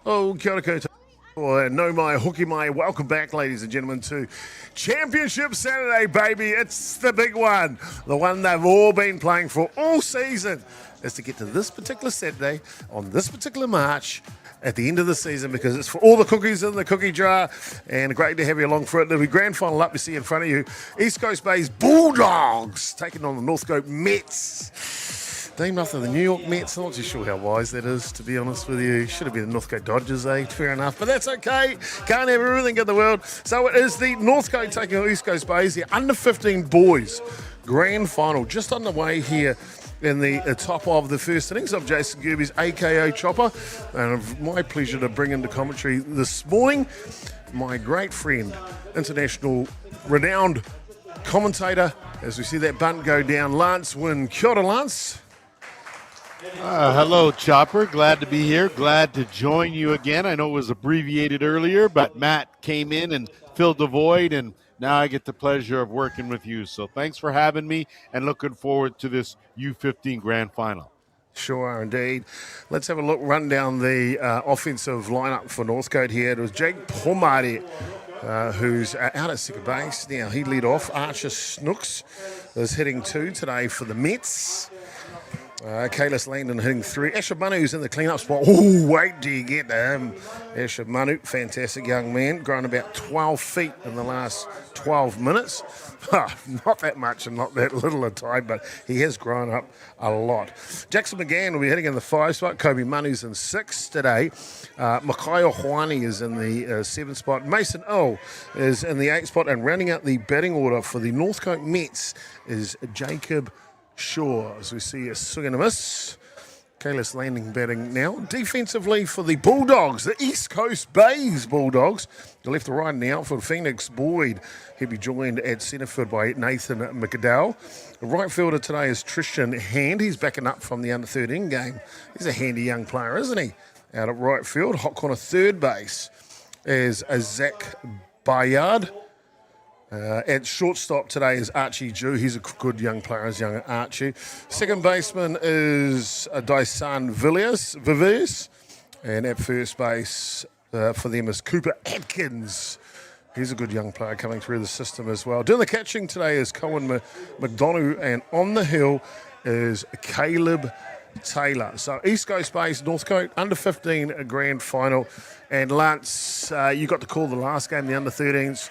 Oh, kia ora koutou. No mai, hoki mai. Welcome back, ladies and gentlemen, to Championship Saturday, baby. It's the big one. The one they've all been playing for all season is to get to this particular Saturday on this particular March at the end of the season, because it's for all the cookies in the cookie jar, and great to have you along for it. The grand final up, you see in front of you, East Coast Bay's Bulldogs taking on the Northcote Mets. Named after the New York Mets. I'm not too sure how wise that is, to be honest with you. Should have been the Northcote Dodgers, fair enough, but that's okay. Can't have everything in the world. So it is the Northcote taking on East Coast Bay's, the under 15 boys grand final, just on the way here in the top of the first innings of Jason Gerbes, a.k.a. Chopper. And it's my pleasure to bring into commentary this morning my great friend, international renowned commentator, as we see that bunt go down, Lance Wynn. Kia ora, Lance. Hello, Chopper. Glad to be here. Glad to join you again. I know it was abbreviated earlier, but Matt came in and filled the void, and now I get the pleasure of working with you. So thanks for having me, and looking forward to this U15 grand final. Sure are indeed. Let's have a look, run down the offensive lineup for Northcote here. It was Jake Pomare, who's out at second base. Now he led off. Archer Snooks is hitting 2 today for the Mets. Kalis Langdon hitting 3. Asher Manu's in the clean-up spot. Oh, wait till you get to him. Asher Manu, fantastic young man, grown about 12 feet in the last 12 minutes. Not that much and not that little a time, but he has grown up a lot. Jackson McGann will be hitting in the 5 spot. Kobe Manu's in 6 today. Makaio Hoani is in the 7 spot. Mason O is in the 8 spot. And rounding out the batting order for the Northcote Mets is Jacob Shaw, as we see a swing and a miss. Kalis Landing batting now. Defensively for the Bulldogs, the East Coast Bays Bulldogs. The left to right now for Phoenix Boyd. He'll be joined at centre field by Nathan McDowell. The right fielder today is Tristan Hand. He's backing up from the under-13 game. He's a handy young player, isn't he? Out at right field. Hot corner third base is Zach Bayard. At shortstop today is Archie Jew. He's a good young player, as young Archie. Second baseman is Dyson Viviers. And at first base for them is Cooper Atkins. He's a good young player coming through the system as well. Doing the catching today is Cohen McDonough. And on the hill is Caleb Taylor. So East Coast Bays, Northcote, under 15 a grand final. And Lance, you got to call the last game, the under 13s.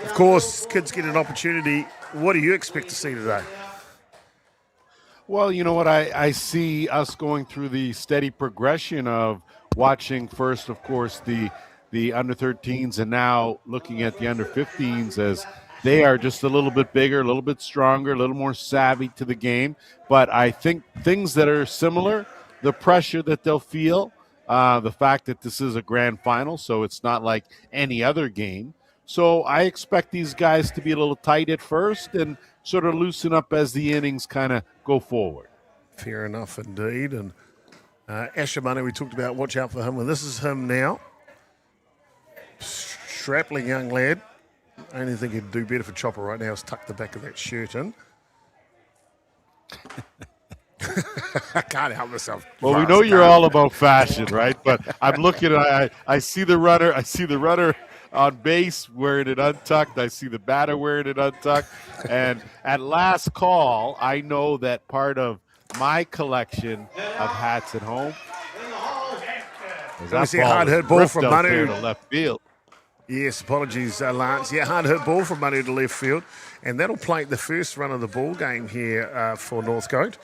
Of course, kids get an opportunity. What do you expect to see today? Well, you know what? I see us going through the steady progression of watching first, of course, the under-13s, and now looking at the under-15s as they are just a little bit bigger, a little bit stronger, a little more savvy to the game. But I think things that are similar, the pressure that they'll feel, the fact that this is a grand final, so it's not like any other game. So I expect these guys to be a little tight at first and sort of loosen up as the innings kind of go forward. Fair enough indeed. And Asher Money, we talked about, watch out for him. Well, this is him now. Strapping young lad. Only thing he'd do better for Chopper right now is tuck the back of that shirt in. I can't help myself. Well, we know you're all about fashion, right? But I'm looking at I see the runner. I see the runner on base wearing it untucked. I see the batter wearing it untucked. And at last call, I know that part of my collection of hats at home. I see a hard hit ball from Manu to left field. Yes, apologies, Lance. Yeah, hard hit ball from Manu to left field. And that'll play the first run of the ball game here for Northcote.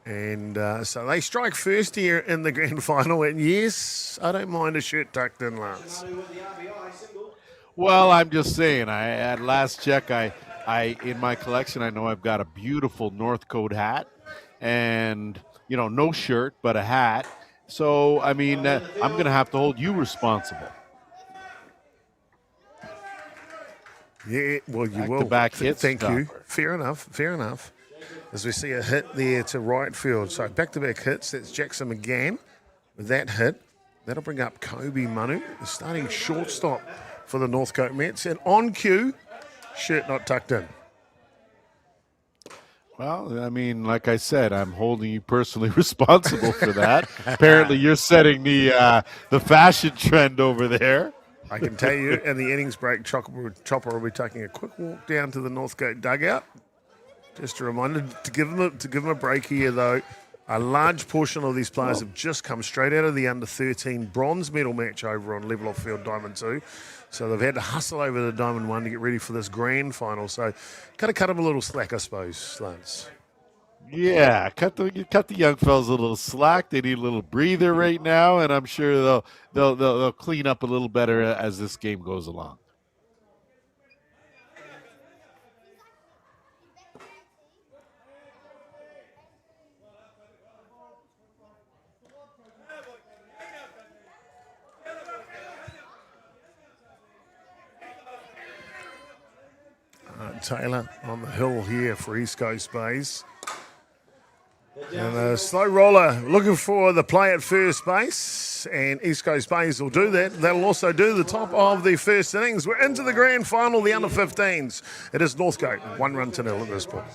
And so they strike first here in the grand final. And yes, I don't mind a shirt tucked in, Lance. Well, I'm just saying, at last check, I in my collection, I know I've got a beautiful Northcote hat and, you know, no shirt, but a hat. So, I mean, I'm going to have to hold you responsible. Yeah, well, you will. Back-to-back hits. Thank you. Fair enough. As we see a hit there to right field. So back-to-back hits. That's Jackson McGann with that hit. That'll bring up Kobe Manu, the starting shortstop for the Northcote Mets. And on cue, shirt not tucked in. Well, I mean, like I said, I'm holding you personally responsible for that. Apparently, you're setting the fashion trend over there. I can tell you, in the innings break, Chopper will be taking a quick walk down to the Northcote dugout. Just a reminder to give them a break here, though. A large portion of these players have just come straight out of the under-13 bronze medal match over on level off field Diamond 2. So they've had to hustle over to Diamond 1 to get ready for this grand final. So got to cut them a little slack, I suppose, Lance. Yeah, cut the young fellas a little slack. They need a little breather right now, and I'm sure they'll clean up a little better as this game goes along. Taylor on the hill here for East Coast Bays. And a slow roller looking for the play at first base. And East Coast Bays will do that. They'll also do the top of the first innings. We're into the grand final, the under-15s. It is Northcote, 1-0 at this point.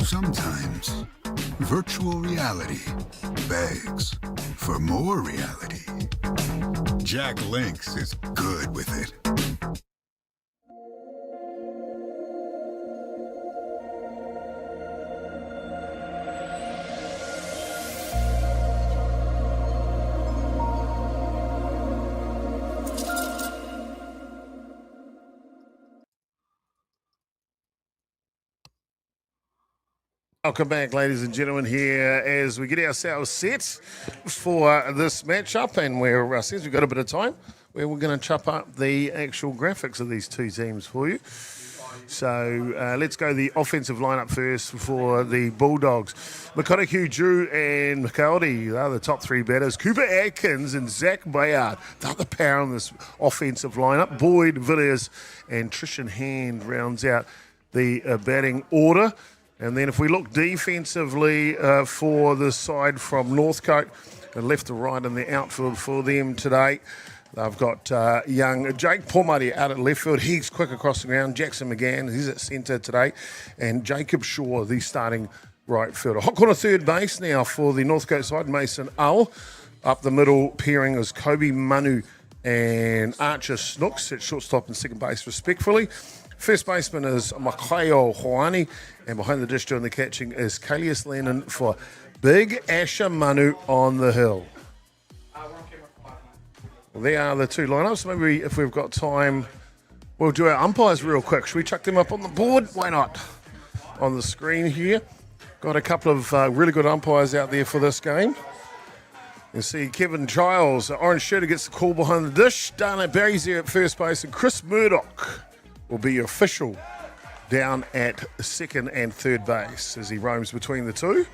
Sometimes virtual reality begs for more reality. Jack Links is good with it. Welcome back, ladies and gentlemen, here as we get ourselves set for this matchup, and we're since we've got a bit of time, we're going to chop up the actual graphics of these two teams for you. So let's go the offensive lineup first for the Bulldogs. Makotaku, Drew, and McCaldy are the top three batters. Cooper Atkins and Zach Bayard, they're the power on this offensive lineup. Boyd, Villiers, and Trishan Hand rounds out the batting order. And then if we look defensively for the side from Northcote, left to right in the outfield for them today, they've got young Jake Pomari out at left field. He's quick across the ground. Jackson McGann, he's at centre today. And Jacob Shaw, the starting right fielder. Hot corner third base now for the Northcote side, Mason Ull. Up the middle pairing is Kobe Manu and Archer Snooks at shortstop and second base respectfully. First baseman is Makaio Hoani, and behind the dish doing the catching is Kalius Lennon for Big Asher Manu on the hill. Well, there are the two lineups. Maybe if we've got time, we'll do our umpires real quick. Should we chuck them up on the board? Why not? On the screen here. Got a couple of really good umpires out there for this game. You see Kevin Giles, orange shirt, gets the call behind the dish. Dana Barry's there at first base, and Chris Murdoch will be official down at second and third base as he roams between the two.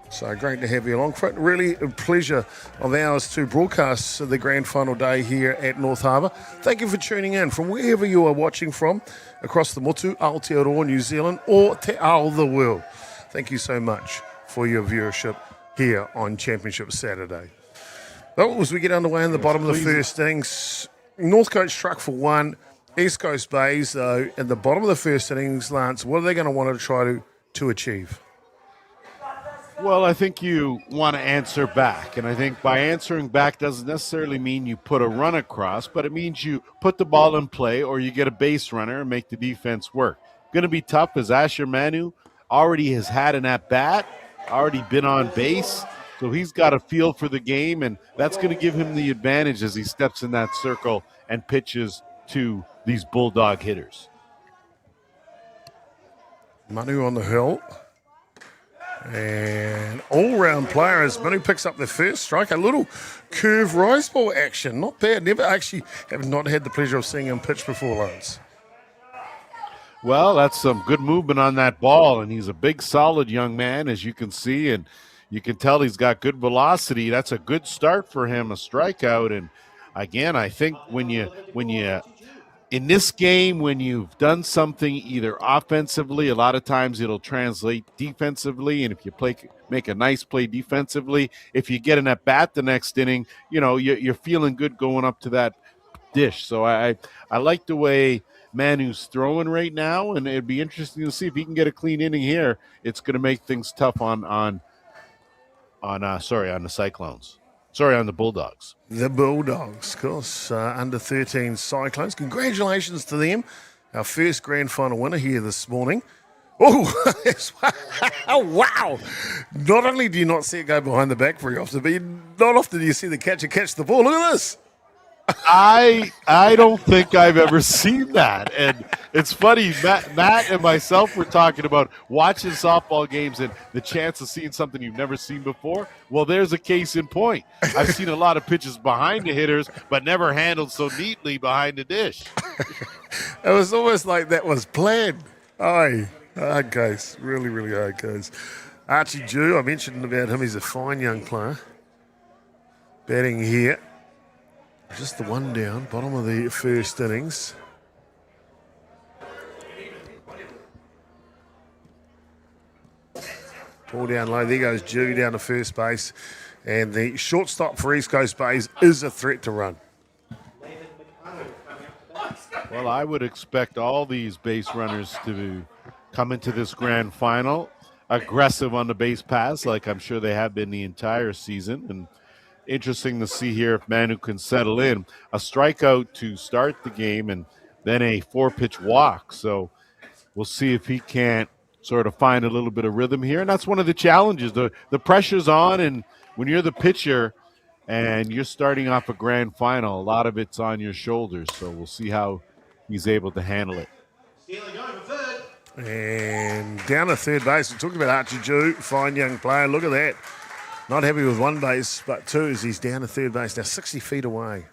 So great to have you along for it. Really a pleasure of ours to broadcast the grand final day here at North Harbour. Thank you for tuning in from wherever you are watching from across the Motu, Aotearoa, New Zealand, or Te Ao the world. Thank you so much for your viewership here on Championship Saturday. Well, as we get underway in the bottom of the first innings, Northcote struck for one. East Coast Bays, though, in the bottom of the first innings, Lance, what are they going to want to try to achieve? Well, I think you want to answer back, and I think by answering back doesn't necessarily mean you put a run across, but it means you put the ball in play or you get a base runner and make the defense work. Going to be tough as Asher Manu already has had an at-bat, already been on base, So he's got a feel for the game, and that's going to give him the advantage as he steps in that circle and pitches to these Bulldog hitters. Manu on the hill. And all-round player as Manu picks up the first strike. A little curve rise ball action. Not bad. Never actually have not had the pleasure of seeing him pitch before, Lance. Well, that's some good movement on that ball, and he's a big, solid young man, as you can see, and you can tell he's got good velocity. That's a good start for him, a strikeout. And again, I think when you in this game, when you've done something either offensively, a lot of times it'll translate defensively. And if you make a nice play defensively, if you get an at bat the next inning, you're feeling good going up to that dish. So I like the way Manu's throwing right now, and it'd be interesting to see if he can get a clean inning here. It's going to make things tough on the Cyclones. Sorry, on the Bulldogs. The Bulldogs, of course, under 13 Cyclones. Congratulations to them. Our first grand final winner here this morning. Oh, wow. Not only do you not see it go behind the back very often, but not often do you see the catcher catch the ball. Look at this. I don't think I've ever seen that. And it's funny, Matt and myself were talking about watching softball games and the chance of seeing something you've never seen before. Well, there's a case in point. I've seen a lot of pitches behind the hitters, but never handled so neatly behind the dish. It was almost like that was planned. Aye, hard case. Really, really hard case. Archie Jew, I mentioned about him. He's a fine young player. Batting here. Just the one down, bottom of the first innings. Ball down low. There goes Jew down to first base. And the shortstop for East Coast Bays is a threat to run. Well, I would expect all these base runners to come into this grand final aggressive on the base pass, like I'm sure they have been the entire season. And interesting to see here if Manu can settle in. A strikeout to start the game and then a 4-pitch walk. So we'll see if he can't sort of find a little bit of rhythm here. And that's one of the challenges. The pressure's on, and when you're the pitcher and you're starting off a grand final, a lot of it's on your shoulders. So we'll see how he's able to handle it. And down to third base. We're talking about Archie Jew, fine young player. Look at that. Not happy with one base, but two as he's down to third base. Now 60 feet away.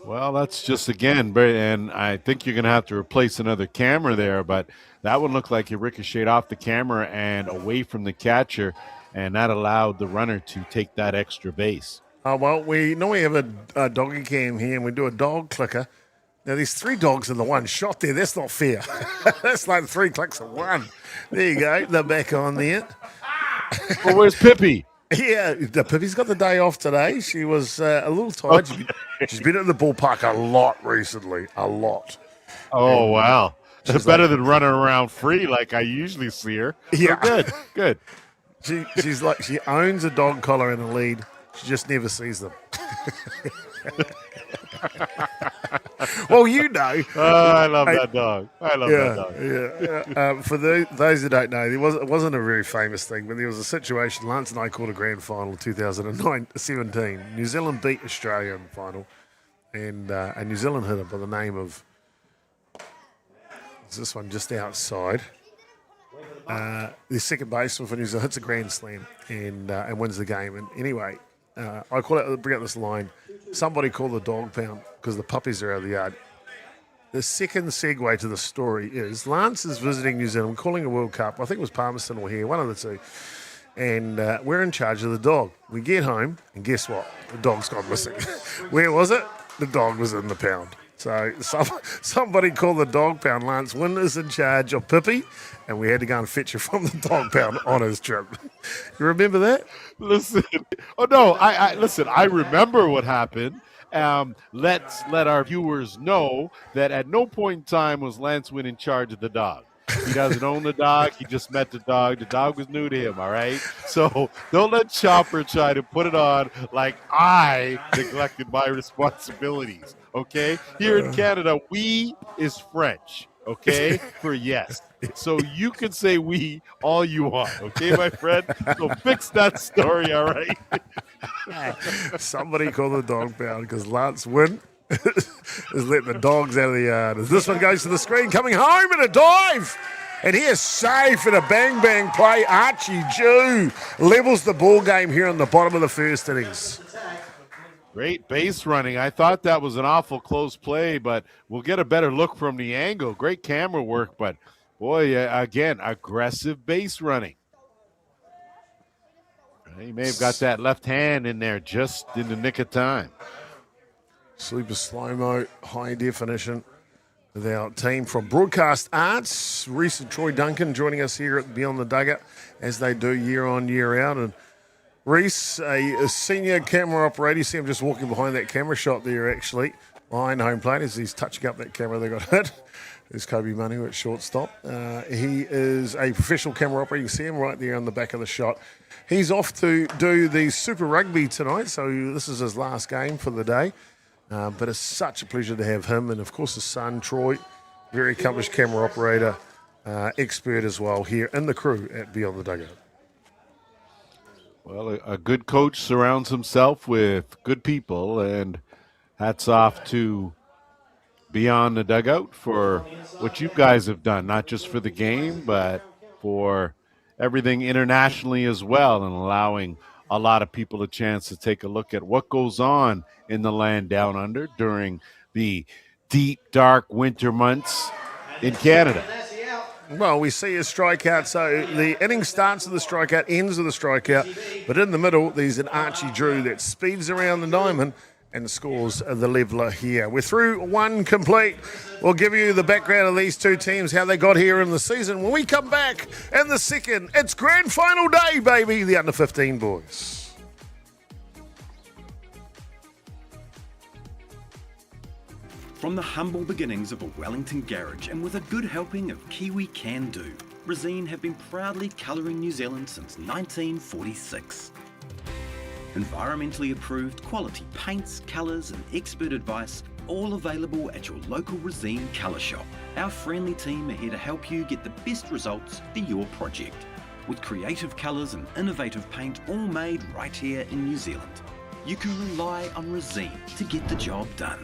Well, that's just, again, and I think you're going to have to replace another camera there, but that one looked like it ricocheted off the camera and away from the catcher, and that allowed the runner to take that extra base. Oh, well, we normally have a doggy cam here, and we do a dog clicker. Now, there's 3 dogs in the one shot there. That's not fair. That's like 3 clicks of one. There you go. They're back on there. Well, where's Pippi? Yeah, Pippi's got the day off today. She was a little tired. She's been at the ballpark a lot recently. A lot. Oh, wow. That's better than running around free like I usually see her. Yeah. So good. She's like, she owns a dog collar and a lead. She just never sees them. Well, you know. Oh, I love that dog. That dog. Yeah. For those who don't know, it wasn't a very famous thing, but there was a situation. Lance and I called a grand final in 2017. New Zealand beat Australia in the final, and a New Zealand hitter by the name of this one just outside. The second baseman for New Zealand hits a grand slam and wins the game. And anyway, I bring out this line. Somebody call the dog pound because the puppies are out of the yard. The second segue to the story is Lance is visiting New Zealand, calling a World Cup. I think it was Palmerston or here, one of the two. And we're in charge of the dog. We get home, and guess what? The dog's gone missing. Where was it? The dog was in the pound. So somebody called the dog pound. Lance Wynn is in charge of Pippi, and we had to go and fetch her from the dog pound on his trip. You remember that? Listen. Oh, no. Listen, I remember what happened. Let's let our viewers know that at no point in time was Lance Wynn in charge of the dog. He doesn't own the dog. He just met the dog. The dog was new to him, all right? So don't let Chopper try to put it on like I neglected my responsibilities, okay? Here in Canada, we is French, okay, for yes. So you can say we all you want, okay, my friend? So fix that story, all right? Somebody call the dog pound because Lance Wynn is letting the dogs out of the yard. As this one goes to the screen, coming home in a dive. And he is safe in a bang-bang play. Archie Jew levels the ball game here in the bottom of the first innings. Great base running. I thought that was an awful close play, but we'll get a better look from the angle. Great camera work, but boy, again, aggressive base running. He may have got that left hand in there just in the nick of time. Super slow-mo, high definition. With our team from Broadcast Arts, Reese and Troy Duncan joining us here at Beyond the Dugout as they do year on, year out. And Reese, a senior camera operator, you see him just walking behind that camera shot there actually, behind home plate as he's touching up that camera they got hit. There's Kobe Manu at shortstop. He is a professional camera operator. You can see him right there on the back of the shot. He's off to do the Super Rugby tonight, so this is his last game for the day. But it's such a pleasure to have him, and of course his son Troy, very accomplished camera operator, expert as well here in the crew at Beyond the Dugout. Well, a good coach surrounds himself with good people, and hats off to Beyond the Dugout for what you guys have done, not just for the game, but for everything internationally as well, and allowing a lot of people a chance to take a look at what goes on in the land down under during the deep, dark winter months in Canada. Well, we see a strikeout, so the inning starts with the strikeout, ends with a strikeout, but in the middle, there's an Archie Drew that speeds around the diamond and scores the leveler here. We're through one complete. We'll give you the background of these two teams, how they got here in the season. When we come back in the second, it's grand final day, baby, the under-15 boys. From the humble beginnings of a Wellington garage and with a good helping of Kiwi can-do, Resene have been proudly colouring New Zealand since 1946. Environmentally approved quality paints, colours and expert advice, all available at your local Resene colour shop. Our friendly team are here to help you get the best results for your project. With creative colours and innovative paint all made right here in New Zealand. You can rely on Resene to get the job done.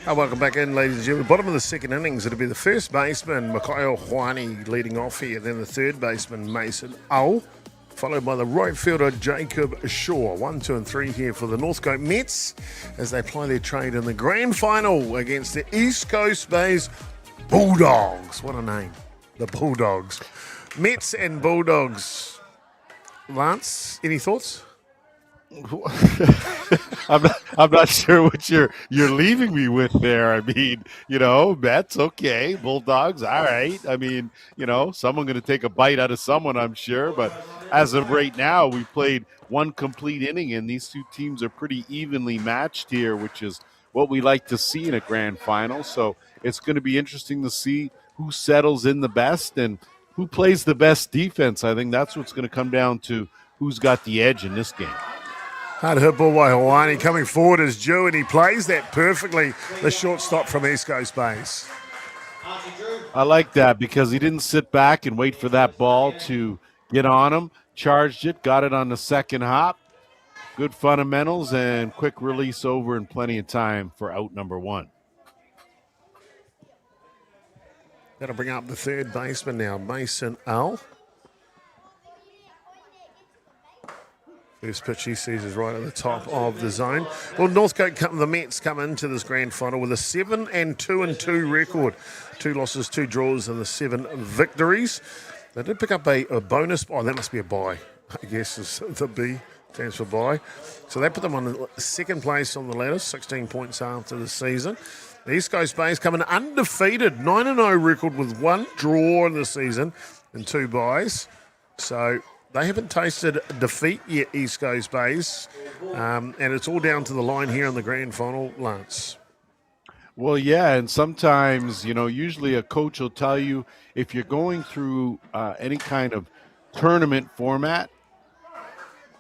Welcome back in, ladies and gentlemen. Bottom of the second innings, it'll be the first baseman, Makaio Huani, leading off here. Then the third baseman, Mason Au, followed by the right fielder, Jacob Shaw. 1, 2, and 3 here for the Northcote Mets as they ply their trade in the grand final against the East Coast Bays Bulldogs. What a name, the Bulldogs. Mets and Bulldogs. Lance, any thoughts? I'm not sure what you're leaving me with there. I mean, Mets, okay, Bulldogs, all right. I mean, someone going to take a bite out of someone, I'm sure. But as of right now, we played one complete inning, and these two teams are pretty evenly matched here, which is what we like to see in a grand final. So it's going to be interesting to see who settles in the best and who plays the best defense. I think that's what's going to come down to who's got the edge in this game. Hard hit ball by Hawani. Coming forward is Jew, and he plays that perfectly, the shortstop from East Coast Base. I like that because he didn't sit back and wait for that ball to get on him. Charged it, got it on the second hop. Good fundamentals and quick release over and plenty of time for out number one. Got to bring up the third baseman now, Mason Al. First pitch he sees is right at the top of the zone. Well, Northcote, the Mets come into this grand final with a 7-2-2 record. 2 losses, 2 draws, and the 7 victories. They did pick up a bonus. Oh, that must be a bye, I guess, is the B. Stands for bye. So that put them on second place on the ladder, 16 points after the season. The East Coast Bays coming undefeated, 9-0 record with 1 draw in the season and 2 byes. So they haven't tasted defeat yet, East Coast Bays. And it's all down to the line here in the grand final, Lance. Well, yeah, and sometimes, usually a coach will tell you if you're going through any kind of tournament format,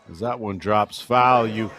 as that one drops foul, you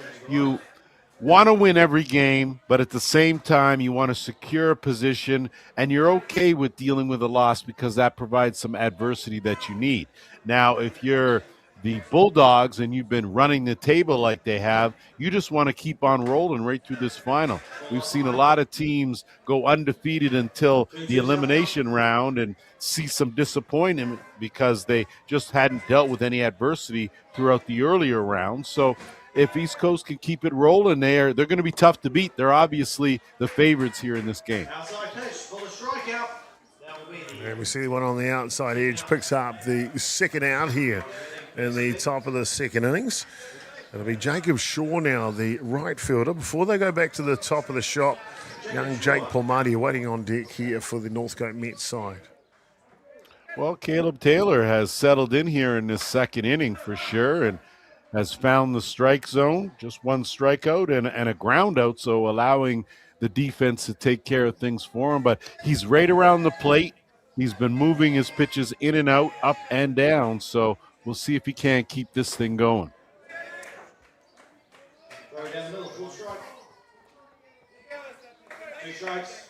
want to win every game, but at the same time you want to secure a position, and you're okay with dealing with a loss because that provides some adversity that you need. Now, if you're the Bulldogs and you've been running the table like they have, you just want to keep on rolling right through this final. We've seen a lot of teams go undefeated until the elimination round and see some disappointment because they just hadn't dealt with any adversity throughout the earlier rounds. So if East Coast can keep it rolling there, they're going to be tough to beat. They're obviously the favorites here in this game. And we see one on the outside edge, picks up the second out here in the top of the second innings. It'll be Jacob Shaw now, the right fielder. Before they go back to the top of the shop, young Jake Palmati waiting on deck here for the Northcote Mets side. Well, Caleb Taylor has settled in here in this second inning for sure and has found the strike zone, just 1 strikeout and a ground out, so allowing the defense to take care of things for him. But he's right around the plate. He's been moving his pitches in and out, up and down, so we'll see if he can't keep this thing going. Throw down the middle, full strike. 2 strikes.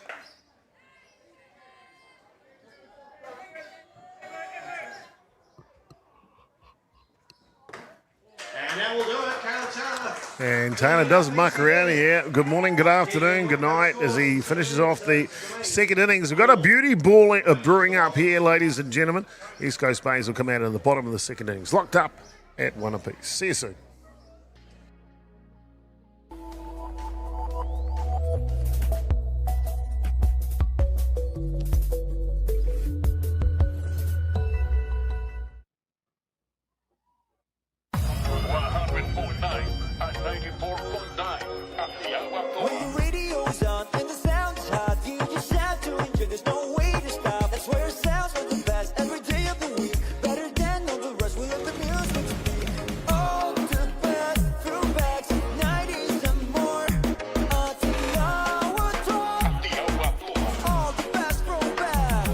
And that will do it, Caleb Taylor. And Taylor does muck around here. Good morning, good afternoon, good night as he finishes off the second innings. We've got a beauty ball brewing up here, ladies and gentlemen. East Coast Bays will come out in the bottom of the second innings. Locked up at 1 apiece. See you soon. When the radio's on and the sound's hot, you just have to enjoy. There's no way to stop. That's where it sounds like the best every day of the week. Better than all the rest. We let the music speak. All the best throwbacks, 90s and more. Until the hour talk. All the best throwbacks.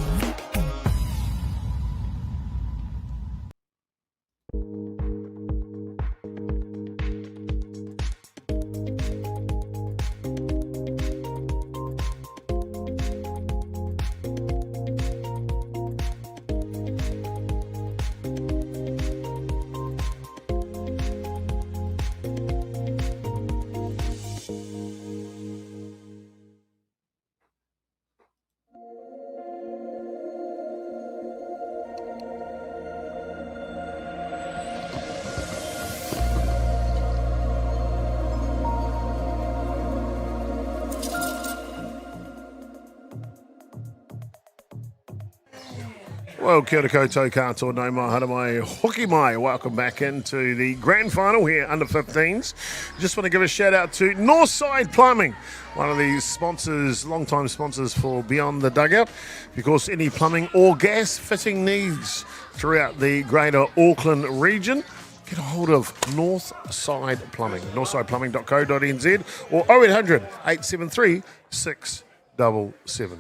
Well, kia ora koutou katoa, no mai, hara mai, hoki mai. Welcome back into the grand final here, under 15s. Just want to give a shout out to Northside Plumbing, one of the sponsors, long-time sponsors for Beyond the Dugout, because any plumbing or gas fitting needs throughout the greater Auckland region, get a hold of Northside Plumbing, northsideplumbing.co.nz or 0800 873 677.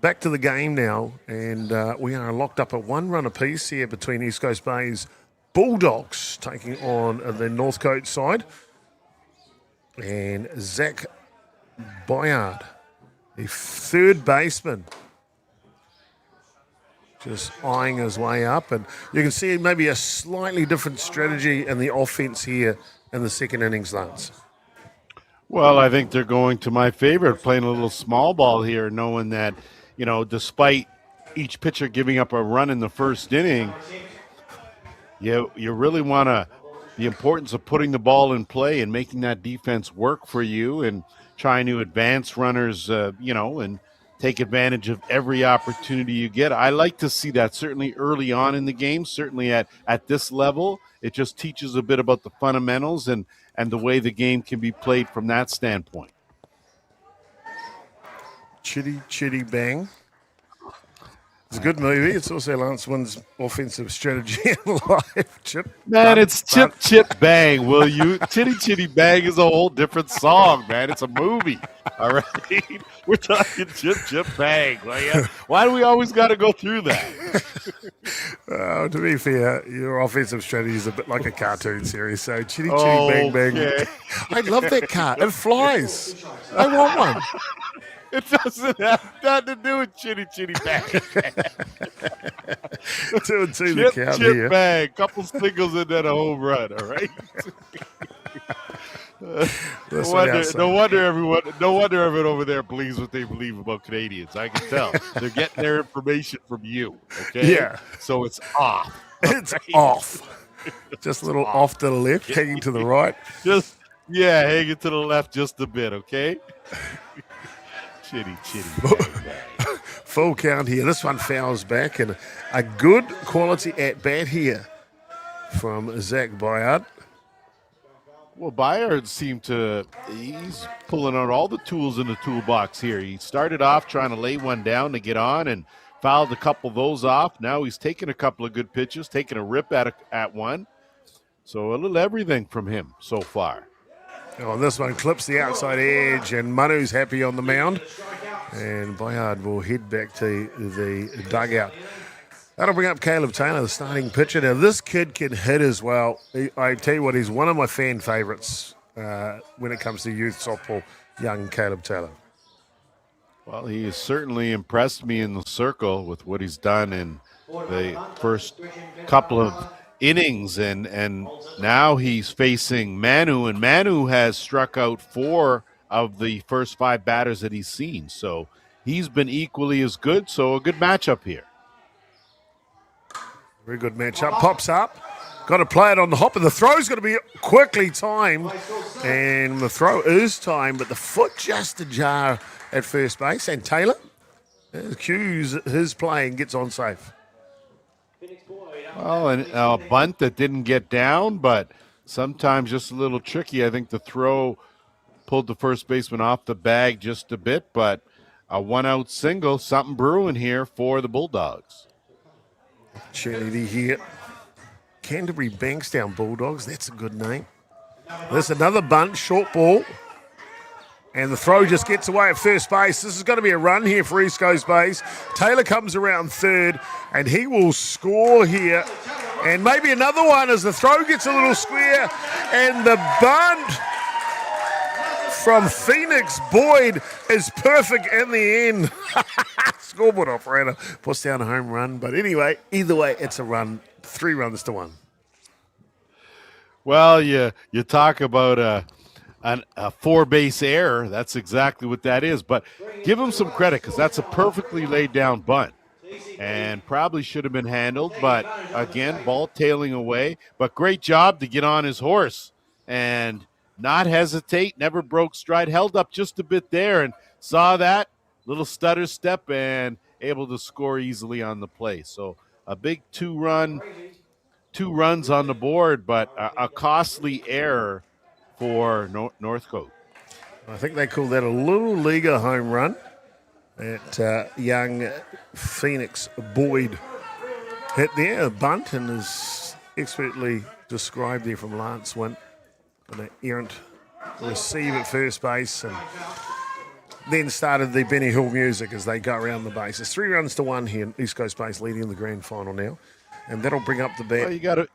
Back to the game now, and we are locked up at 1 run apiece here between East Coast Bays Bulldogs taking on the Northcote side. And Zach Bayard, the third baseman, just eyeing his way up. And you can see maybe a slightly different strategy in the offense here in the second innings, Lance. Well, I think they're going to my favorite, playing a little small ball here, knowing that, you know, despite each pitcher giving up a run in the first inning, you really want to the importance of putting the ball in play and making that defense work for you and trying to advance runners, and take advantage of every opportunity you get. I like to see that certainly early on in the game, certainly at this level. It just teaches a bit about the fundamentals and the way the game can be played from that standpoint. Chitty Chitty Bang. It's a good movie. It's also Lance Wynn's offensive strategy in life. Chip, Man, bunt, it's bunt. Chip Bang, will you? Chitty Chitty Bang is a whole different song, man. It's a movie, all right? We're talking Chip Bang. Why do we always got to go through that? To be fair, your offensive strategy is a bit like a cartoon series. So Chitty Chitty Bang Bang. Okay. I love that car. It flies. I want one. It doesn't have nothing to do with Chitty Chitty Bang. 2 and 2 the count Chip here. Bang, couple singles and then a home run, all right? No wonder everyone over there believes what they believe about Canadians. I can tell. They're getting their information from you, okay? Yeah. So it's off. It's off. Just a little off to the left, hanging to the right. Hanging to the left just a bit, okay? Chitty Bang, bang. Full count here. This one fouls back, and a good quality at bat here from Zach Bayard. Well, Bayard he's pulling out all the tools in the toolbox here. He started off trying to lay one down to get on and fouled a couple of those off. Now he's taking a couple of good pitches, taking a rip at one. So a little everything from him so far. Oh, this one clips the outside edge, and Manu's happy on the mound. And Bayard will head back to the dugout. That'll bring up Caleb Taylor, the starting pitcher. Now, this kid can hit as well. I tell you what, he's one of my fan favourites when it comes to youth softball, young Caleb Taylor. Well, he has certainly impressed me in the circle with what he's done in the first couple of innings, and now he's facing Manu, and Manu has struck out 4 of the first 5 batters that he's seen. So he's been equally as good, so a good matchup here. Very good matchup. Pops up. Got to play it on the hop, and the throw's going to be quickly timed. And the throw is timed, but the foot just ajar at first base. And Taylor cues his play and gets on safe. Well, and a bunt that didn't get down, but sometimes just a little tricky. I think the throw pulled the first baseman off the bag just a bit, but a 1-out single, something brewing here for the Bulldogs. Opportunity here. Canterbury Bankstown Bulldogs. That's a good name. There's another bunt, short ball. And the throw just gets away at first base. This is going to be a run here for East Coast Base. Taylor comes around third, and he will score here. And maybe another one as the throw gets a little square. And the bunt from Phoenix Boyd is perfect in the end. Scoreboard operator puts down a home run. But anyway, either way, it's a run. 3 runs to 1. Well, you talk about a 4-base error. That's exactly what that is. But give him some credit because that's a perfectly laid down bunt and probably should have been handled. But again, ball tailing away. But great job to get on his horse and not hesitate, never broke stride, held up just a bit there and saw that little stutter step and able to score easily on the play. So a big 2 runs on the board, but a costly error for Northcote. I think they call that a little leaguer home run that young Phoenix Boyd hit there, a bunt, and is expertly described there from Lance Wynn. An errant receive at first base, and then started the Benny Hill music as they go around the base. It's 3 runs to 1 here. East Coast Base leading the grand final now, and that'll bring up the bat. Well, you got to.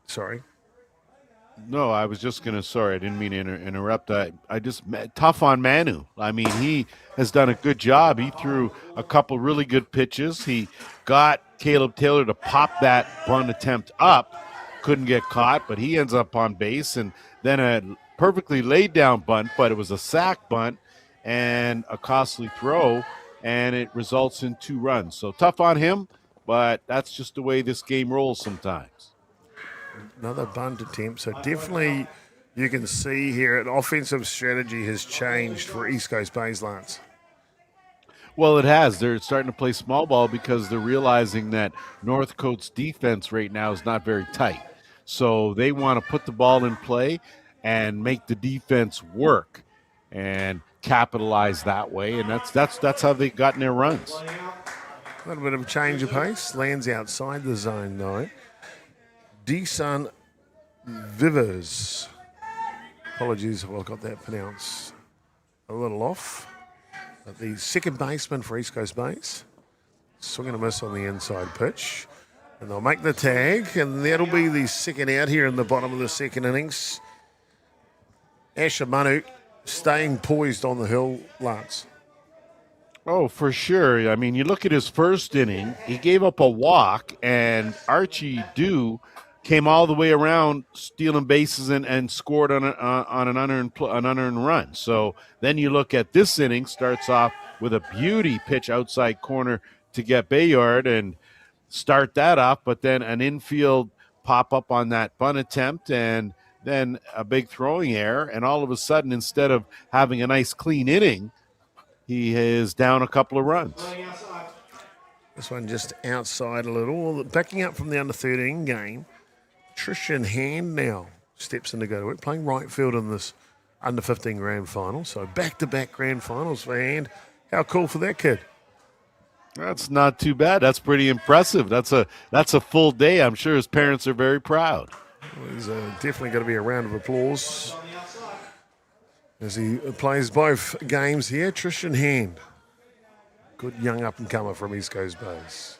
Sorry. No, I was just going to, sorry, I didn't mean to interrupt. Tough on Manu. I mean, he has done a good job. He threw a couple really good pitches. He got Caleb Taylor to pop that bunt attempt up. Couldn't get caught, but he ends up on base. And then a perfectly laid down bunt, but it was a sack bunt and a costly throw, and it results in 2 runs. So tough on him, but that's just the way this game rolls sometimes. Another bunt attempt. So definitely you can see here an offensive strategy has changed for East Coast Bays, Lance. Well, it has. They're starting to play small ball because they're realizing that Northcote's defense right now is not very tight. So they want to put the ball in play and make the defense work and capitalize that way. And that's how they've gotten their runs. A little bit of a change of pace. Lands outside the zone, though. Desan Vivers. Apologies if I got that pronounced a little off. But the second baseman for East Coast Bays. Swing and a miss on the inside pitch. And they'll make the tag, and that'll be the second out here in the bottom of the second innings. Asher Manu staying poised on the hill, Lance. Oh, for sure. I mean, you look at his first inning, he gave up a walk, and Archie Dew came all the way around stealing bases and scored on an unearned run. So then you look at this inning, starts off with a beauty pitch outside corner to get Bayard and start that up, but then an infield pop up on that bunt attempt and then a big throwing error. And all of a sudden, instead of having a nice clean inning, he is down a couple of runs. This one just outside a little. Backing up from the under-13 game, Trishan Hand now steps in to go to work, playing right field in this under-15 grand final. So back-to-back grand finals for Hand. How cool for that kid? That's not too bad. That's pretty impressive. That's a full day. I'm sure his parents are very proud. Well, he's definitely going to be a round of applause as he plays both games here. Tristan Hand, good young up-and-comer from East Coast Bays.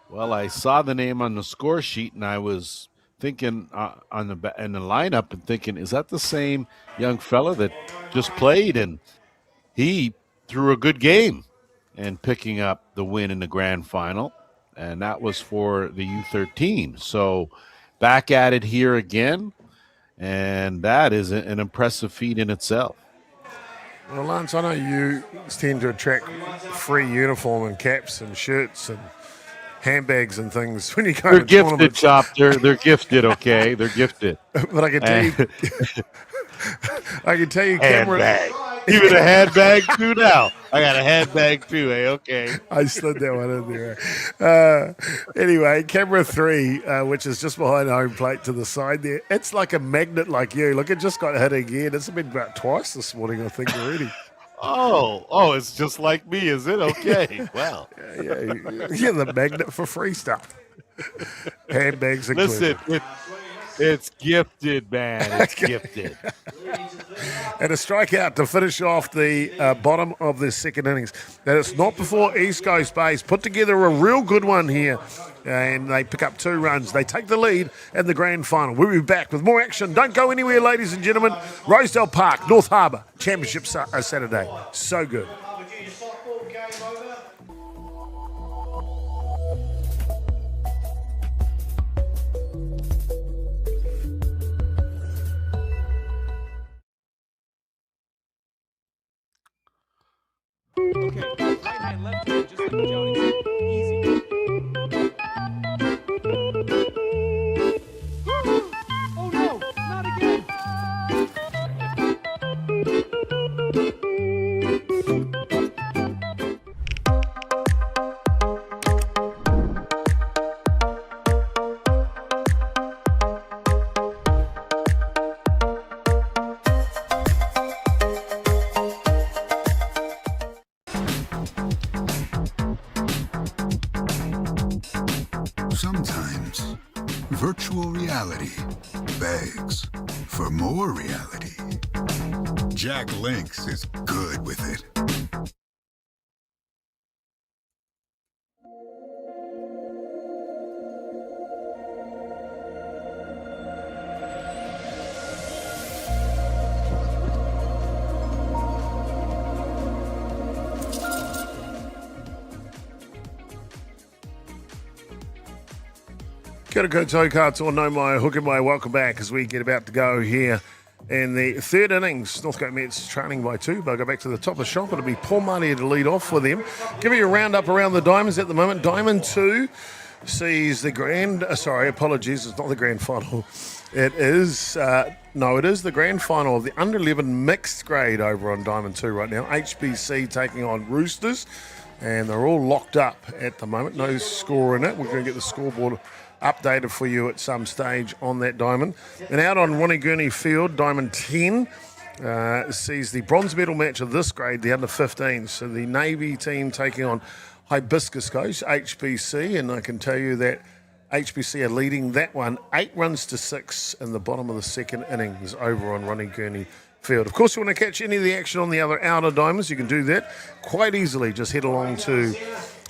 Well, I saw the name on the score sheet, and I was thinking in the lineup and thinking, is that the same young fella that just played? And he threw a good game and picking up the win in the grand final, and that was for the U13. So back at it here again, and that is an impressive feat in itself. Well, Lance, I know you tend to attract free uniform and caps and shirts and handbags and things when you go They're to gifted, tournaments. Chop. They're gifted, okay? They're gifted. But I can tell you, Cameron. Handbag. Even a handbag too now. I got a handbag too, okay? I slid that one in there. Anyway, camera 3, which is just behind home plate to the side there. It's like a magnet like you. Look, it just got hit again. It's been about twice this morning, I think, already. Oh, it's just like me, is it? Okay, well. Yeah, you're the magnet for free stuff. Handbags included. Listen, it's gifted, man. It's gifted. And a strikeout to finish off the bottom of the second innings. That it's not before East Coast Bays put together a real good one here, and they pick up 2 runs. They take the lead in the grand final. We'll be back with more action. Don't go anywhere, ladies and gentlemen. Rosedale Park, North Harbour, Championship Saturday. So good. Virginia softball game over. Okay, right hand, left hand, just like Jody said. Easy. Oh no, not again. Sometimes virtual reality begs for more reality. Jack Lynx is good with it. Kia ora koutou katoa, no mai, hook and mai, welcome back as we get about to go here in the third innings. Northcote Mets trailing by 2. They'll go back to the top of the shop. It'll be Paul Marty to lead off for them. Give you a roundup around the diamonds at the moment. Diamond 2, sees the apologies, it's not the grand final. It is, it is the grand final of the under 11 mixed grade over on Diamond 2 right now. HBC taking on Roosters, and they're all locked up at the moment. No score in it. We're going to get the scoreboard updated for you at some stage on that diamond. And out on Wanagurni Field, Diamond 10 sees the bronze medal match of this grade, the under 15s. So the Navy team taking on Hibiscus Coast, HBC, and I can tell you that HBC are leading that one 8-6 in the bottom of the second innings over on Wanagurni Field. Of course, you want to catch any of the action on the other outer diamonds, you can do that quite easily. Just head along to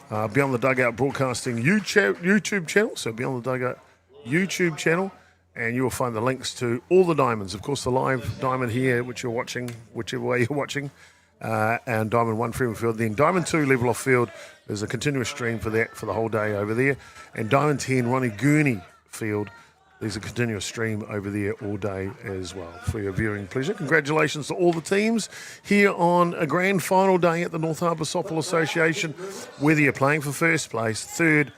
Beyond the Dugout Broadcasting YouTube channel, so Beyond the Dugout YouTube channel, and you will find the links to all the diamonds. Of course, the live diamond here, which you're watching, whichever way you're watching, and Diamond 1 Freeman Field. Then Diamond 2 level off field, there's a continuous stream for that for the whole day over there. And Diamond 10 Wanagurni Field, there's a continuous stream over there all day as well for your viewing pleasure. Congratulations to all the teams here on a grand final day at the North Harbour Softball Association. Whether you're playing for first place, third,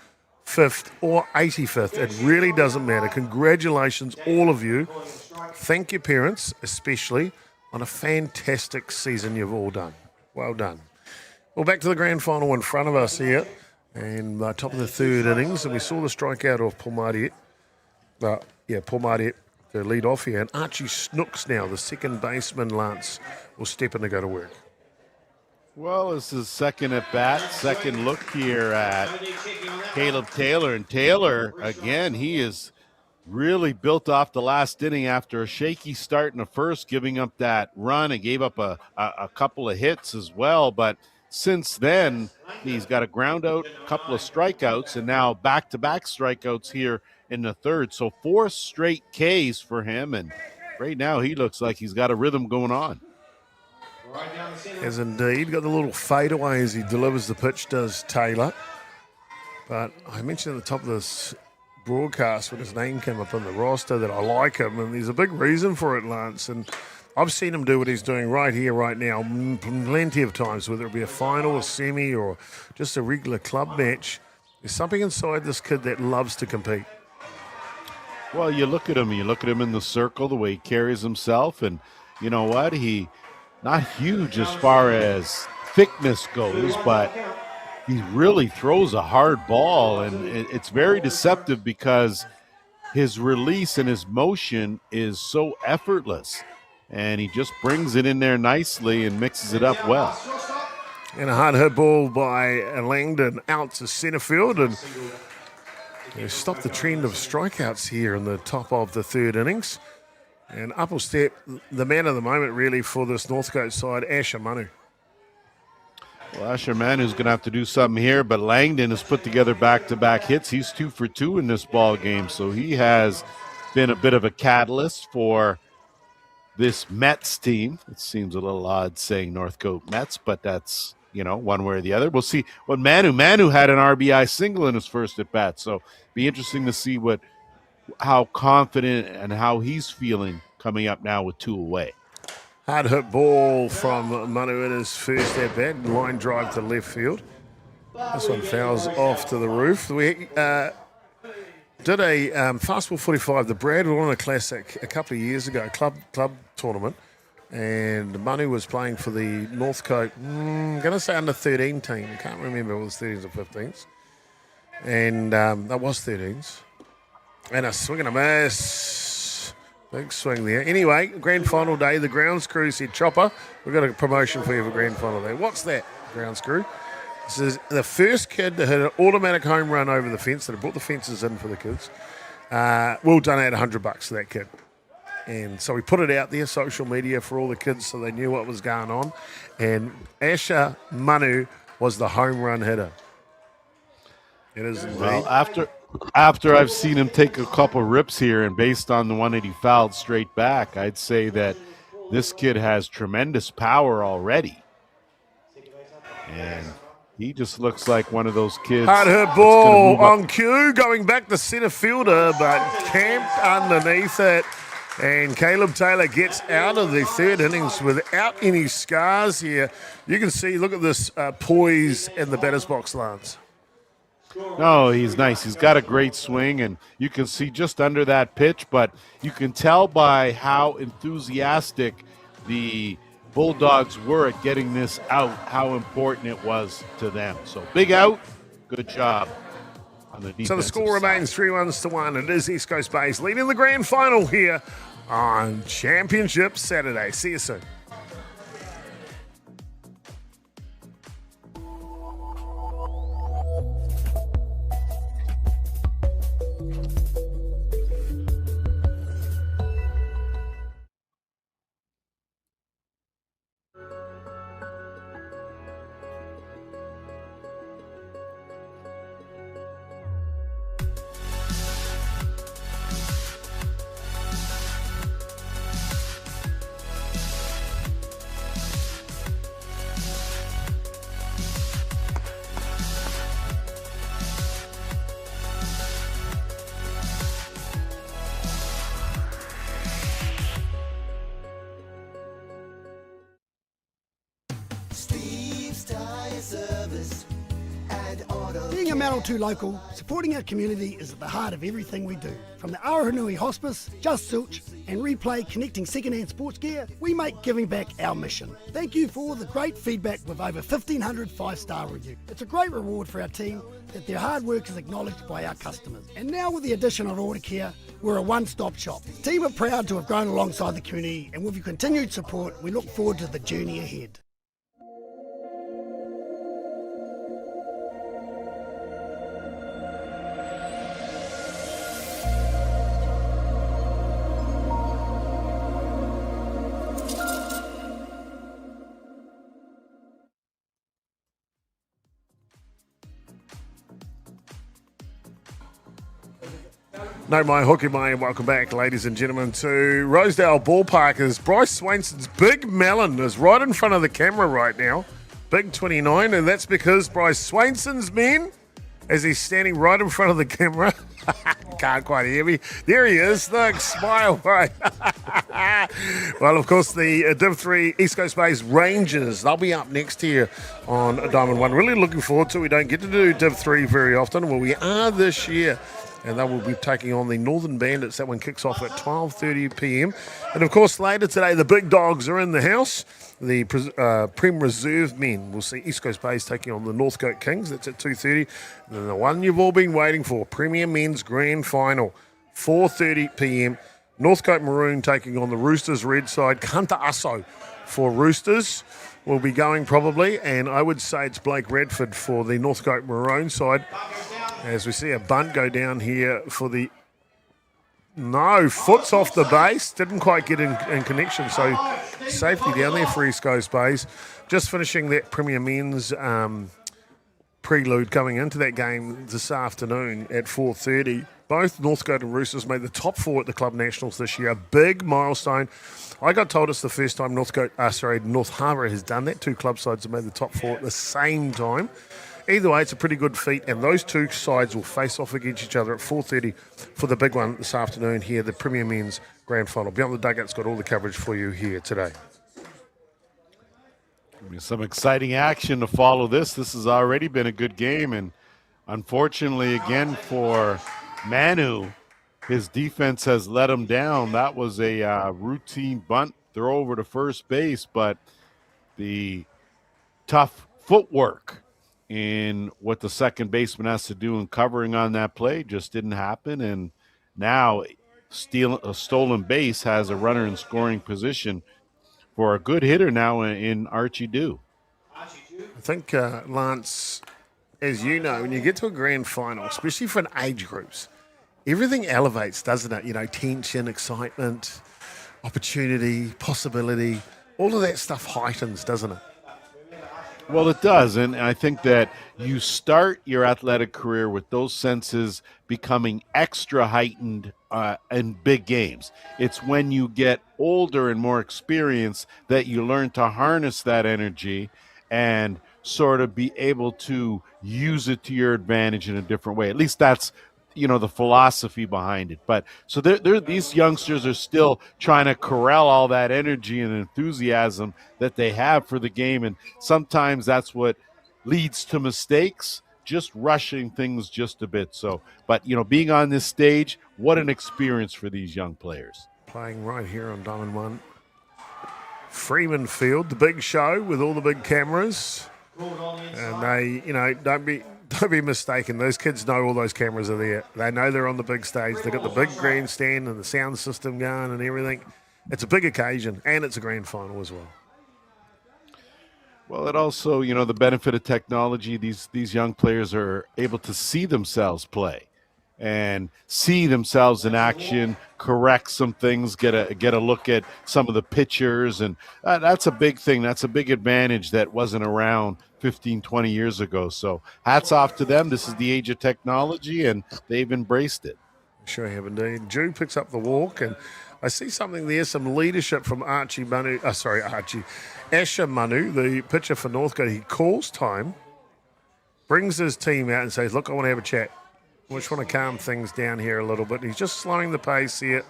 5th or 85th, it really doesn't matter. Congratulations, all of you. Thank your parents, especially, on a fantastic season you've all done. Well done. Well, back to the grand final in front of us here, and top of the third innings, and we saw the strikeout of Paul Mariette. Paul Mariette to lead off here, and Archie Snooks now, the second baseman, Lance, will step in to go to work. Well, this is second at bat, second look here at Caleb Taylor. And Taylor, again, he is really built off the last inning after a shaky start in the first, giving up that run and gave up a couple of hits as well. But since then, he's got a ground out, a couple of strikeouts, and now back-to-back strikeouts here in the third. So 4 straight Ks for him, and right now he looks like he's got a rhythm going on. As indeed, got the little fadeaway as he delivers the pitch, does Taylor. But I mentioned at the top of this broadcast when his name came up on the roster that I like him, and there's a big reason for it, Lance. And I've seen him do what he's doing right here, right now, plenty of times, whether it be a final, a semi, or just a regular club match. There's something inside this kid that loves to compete. Well, you look at him in the circle, the way he carries himself, and you know what? He not huge as far as thickness goes, but he really throws a hard ball, and it's very deceptive because his release and his motion is so effortless, and he just brings it in there nicely and mixes it up well. And a hard hit ball by Langdon out to centre field, and they stopped the trend of strikeouts here in the top of the third innings. And up will step the man of the moment, really, for this Northcote side, Asher Manu. Well, Asher Manu's going to have to do something here, but Langdon has put together back-to-back hits. He's 2 for 2 in this ball game, so he has been a bit of a catalyst for this Mets team. It seems a little odd saying Northcote Mets, but that's, one way or the other. We'll see what Manu had an RBI single in his first at-bat, so be interesting to see how confident and how he's feeling coming up now with 2 away. Hard hit ball from Manu in his first at-bat, line drive to left field. This one fouls off to the roof. We did a Fastball 45, the Brad Warner Classic, a couple of years ago, club tournament, and Manu was playing for the Northcote, I'm going to say under 13 team. I can't remember if it was 13s or 15s. And that was 13s. And a swing and a miss. Big swing there. Anyway, grand final day. The grounds crew said, Chopper, we've got a promotion for you for grand final day. What's that, grounds crew? This is the first kid to hit an automatic home run over the fence, that have brought the fences in for the kids. We'll donate $100 to that kid. And so we put it out there, social media, for all the kids so they knew what was going on. And Asher Manu was the home run hitter. It is indeed. Well, after I've seen him take a couple rips here, and based on the one that he fouled straight back, I'd say that this kid has tremendous power already. And he just looks like one of those kids. Hard hit ball on cue, going back to centre fielder, but camped underneath it. And Caleb Taylor gets out of the third innings without any scars here. You can see, look at this poise in the batter's box, Lance. No, he's nice. He's got a great swing, and you can see just under that pitch, but you can tell by how enthusiastic the Bulldogs were at getting this out, how important it was to them. So big out, good job on the defensive So the score side. remains 3-1. It is East Coast Base leading the grand final here on Championship Saturday. See you soon. Being a Manawatu local, supporting our community is at the heart of everything we do. From the Aoranui Hospice, Just Silch and Replay connecting second-hand sports gear, we make giving back our mission. Thank you for all the great feedback with over 1,500 five-star reviews. It's a great reward for our team that their hard work is acknowledged by our customers. And now with the addition of Order Care, we're a one-stop shop. The team are proud to have grown alongside the community, and with your continued support, we look forward to the journey ahead. No, my hooky, my welcome back, ladies and gentlemen, to Rosedale Ballpark. As Bryce Swainson's big melon is right in front of the camera right now, big 29, and that's because Bryce Swainson's men, as he's standing right in front of the camera, can't quite hear me. There he is. Look, smile, right? Well, of course, the Div 3 East Coast Base Rangers, they'll be up next here on Diamond 1. Really looking forward to it. We don't get to do Div 3 very often. Well, we are this year. And they will be taking on the Northern Bandits. That one kicks off at 12:30 p.m. And, of course, later today, the big dogs are in the house. The Prem Reserve men will see East Coast Base taking on the Northcote Kings. That's at 2:30. And then the one you've all been waiting for, Premier Men's Grand Final, 4:30 p.m. Northcote Maroon taking on the Roosters Red side. Kanta Aso for Roosters will be going probably. And I would say it's Blake Radford for the Northcote Maroon side. As we see a bunt go down here for the... No, foot's off the base. Didn't quite get in connection. So safety down there for East Coast Base. Just finishing that Premier Men's prelude coming into that game this afternoon at 4:30. Both Northcote and Roosters made the top four at the Club Nationals this year. A big milestone. I got told it's the first time North Harbour has done that. Two club sides have made the top four at the same time. Either way, it's a pretty good feat, and those two sides will face off against each other at 4:30 for the big one this afternoon here, the Premier Men's Grand Final. Beyond the Dugout's got all the coverage for you here today. Some exciting action to follow this. This has already been a good game, and unfortunately, again, for Manu, his defense has let him down. That was a routine bunt throw over to first base, but the tough footwork in what the second baseman has to do in covering on that play just didn't happen, and now a stolen base has a runner in scoring position for a good hitter now in Archie Dew. I think, Lance, as you know, when you get to a grand final, especially for an age groups, everything elevates, doesn't it? You know, tension, excitement, opportunity, possibility, all of that stuff heightens, doesn't it? Well, it does, and I think that you start your athletic career with those senses becoming extra heightened in big games. It's when you get older and more experienced that you learn to harness that energy and sort of be able to use it to your advantage in a different way. At least that's, the philosophy behind it. But so these youngsters are still trying to corral all that energy and enthusiasm that they have for the game. And sometimes that's what leads to mistakes, just rushing things just a bit. So, but being on this stage, what an experience for these young players. Playing right here on Diamond 1. Freeman Field, the big show with all the big cameras. And they, don't be mistaken. Those kids know all those cameras are there. They know they're on the big stage. They've got the big grandstand and the sound system going and everything. It's a big occasion, and it's a grand final as well. Well, it also, the benefit of technology, these young players are able to see themselves play and see themselves in action, correct some things, get a look at some of the pictures, and that's a big thing. That's a big advantage that wasn't around 15, 20 years ago. So hats off to them. This is the age of technology, and they've embraced it. Sure have indeed. Drew picks up the walk, and I see something there, some leadership from Asher Manu, the pitcher for Northcote. He calls time, brings his team out and says, look, I want to have a chat. I just want to calm things down here a little bit. He's just slowing the pace here,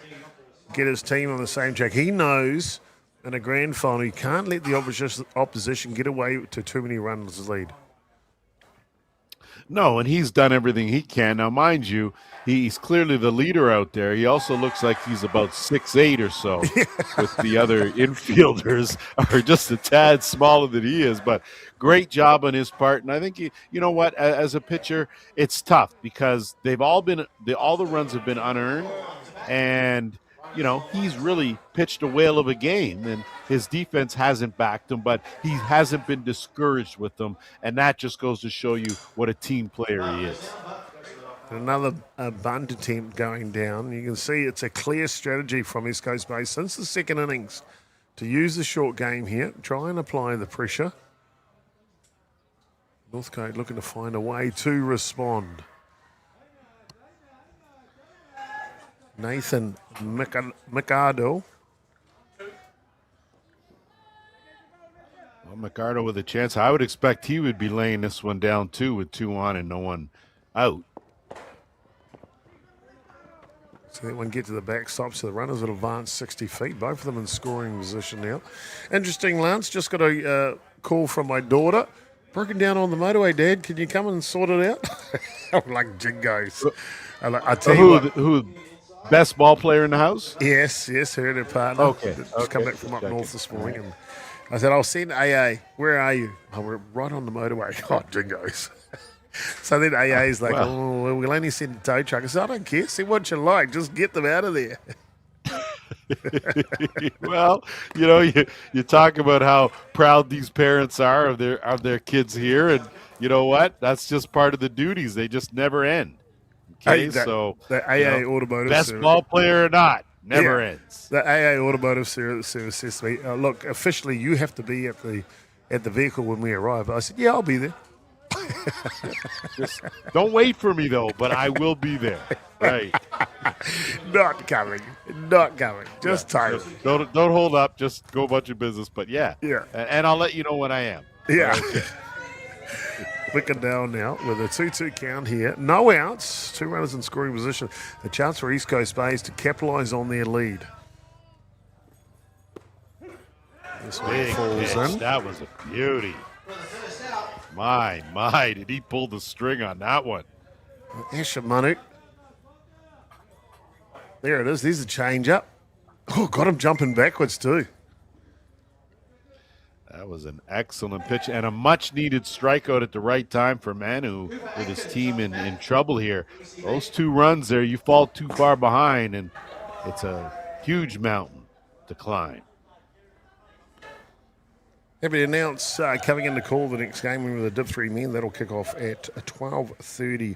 get his team on the same track. He knows in a grand final, you can't let the opposition get away to too many runs lead. No, and he's done everything he can. Now, mind you, he's clearly the leader out there. He also looks like he's about 6'8" or so, with the other infielders are just a tad smaller than he is. But great job on his part. And I think, you know what, as a pitcher, it's tough because all the runs have been unearned. And he's really pitched a whale of a game, and his defense hasn't backed him, but he hasn't been discouraged with them, and that just goes to show you what a team player he is. Another bunt attempt going down. You can see it's a clear strategy from East Coast Base since the second innings to use the short game here, try and apply the pressure. Northcote looking to find a way to respond. Nathan Micardo. Well, Micardo with a chance. I would expect he would be laying this one down too with 2 on and no one out. So that one get to the backstop, so the runners will advance 60 feet. Both of them in scoring position now. Interesting, Lance. Just got a call from my daughter. Broken down on the motorway, Dad. Can you come and sort it out? I'm like jingos. I tell you what. Who? Best ball player in the house? Yes, her and her partner. Okay. Just come back from up north this morning. And I said, I'll send AA. Where are you? Oh, we're right on the motorway. Oh, jingos. So then AA's like, well, we'll only send a tow truck. I said, I don't care. See what you like. Just get them out of there. Well, you talk about how proud these parents are of their kids here, and you know what? That's just part of the duties. They just never end. Okay, so the AA Automotive best ball player or not, never ends. The AA Automotive Service says to me, look, officially you have to be at the vehicle when we arrive. I said, yeah, I'll be there. Just don't wait for me though, but I will be there. Right. Not coming. Just tired. Don't hold up. Just go about your business. But yeah. And I'll let you know when I am. Yeah. Okay. Looking down now with a 2-2 count here. No outs. 2 runners in scoring position. The chance for East Coast Bays to capitalise on their lead. This one falls in. That was a beauty. My, did he pull the string on that one? Asher Manu. There it is. There's a change up. Oh, got him jumping backwards too. That was an excellent pitch and a much-needed strikeout at the right time for Manu with his team in trouble here. Those 2 runs there, you fall too far behind, and it's a huge mountain to climb. Everybody announce coming in to call the next game with the Div 3 men. That'll kick off at 12:30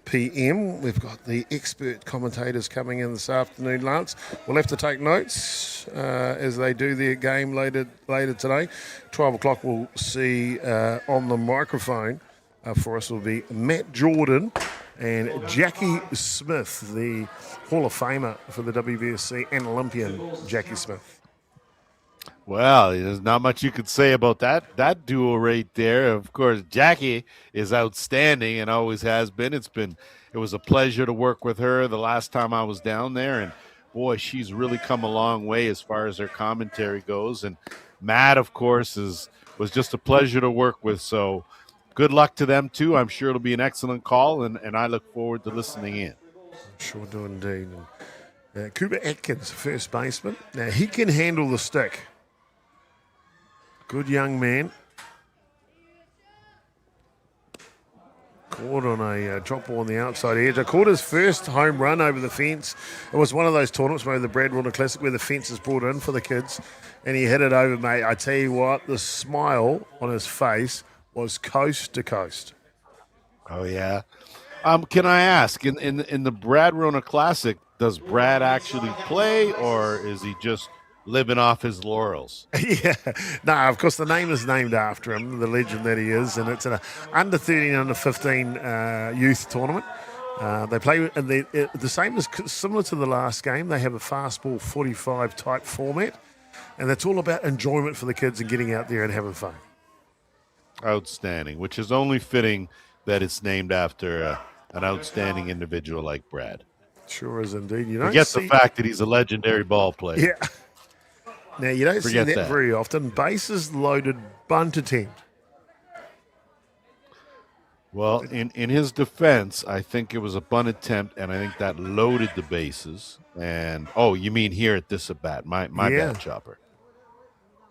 p.m. We've got the expert commentators coming in this afternoon, Lance. We'll have to take notes as they do their game later today. 12 o'clock we'll see on the microphone for us will be Matt Jordan and Jackie Smith, the Hall of Famer for the WBSC and Olympian Jackie Smith. Well, there's not much you could say about that duo right there. Of course, Jackie is outstanding and always has been. It was a pleasure to work with her the last time I was down there, and boy, she's really come a long way as far as her commentary goes. And Matt, of course, was just a pleasure to work with. So good luck to them, too. I'm sure it'll be an excellent call, and I look forward to listening in. Sure do indeed. Cooper Atkins, first baseman. Now, he can handle the stick. Good young man. Caught on a drop ball on the outside edge. I caught his first home run over the fence. It was one of those tournaments, maybe the Brad Warner Classic, where the fence is brought in for the kids. And he hit it over, mate. I tell you what, the smile on his face was coast to coast. Oh, yeah. Can I ask, in the Brad Rona Classic, does Brad actually play, or is he just living off his laurels? Yeah. No, of course, the name is named after him, the legend that he is, and it's an under 13, under 15 youth tournament. They play in the same as similar to the last game. They have a fastball 45 type format, and it's all about enjoyment for the kids and getting out there and having fun. Outstanding, which is only fitting that it's named after an outstanding individual like Brad. Sure is indeed. You don't Forget see the fact that he's a legendary ball player. Yeah. Now, you don't see that very often. Bases loaded, bunt attempt. Well, in his defense, I think it was a bunt attempt, and I think that loaded the bases. And, you mean here at this at-bat. My bad, Chopper.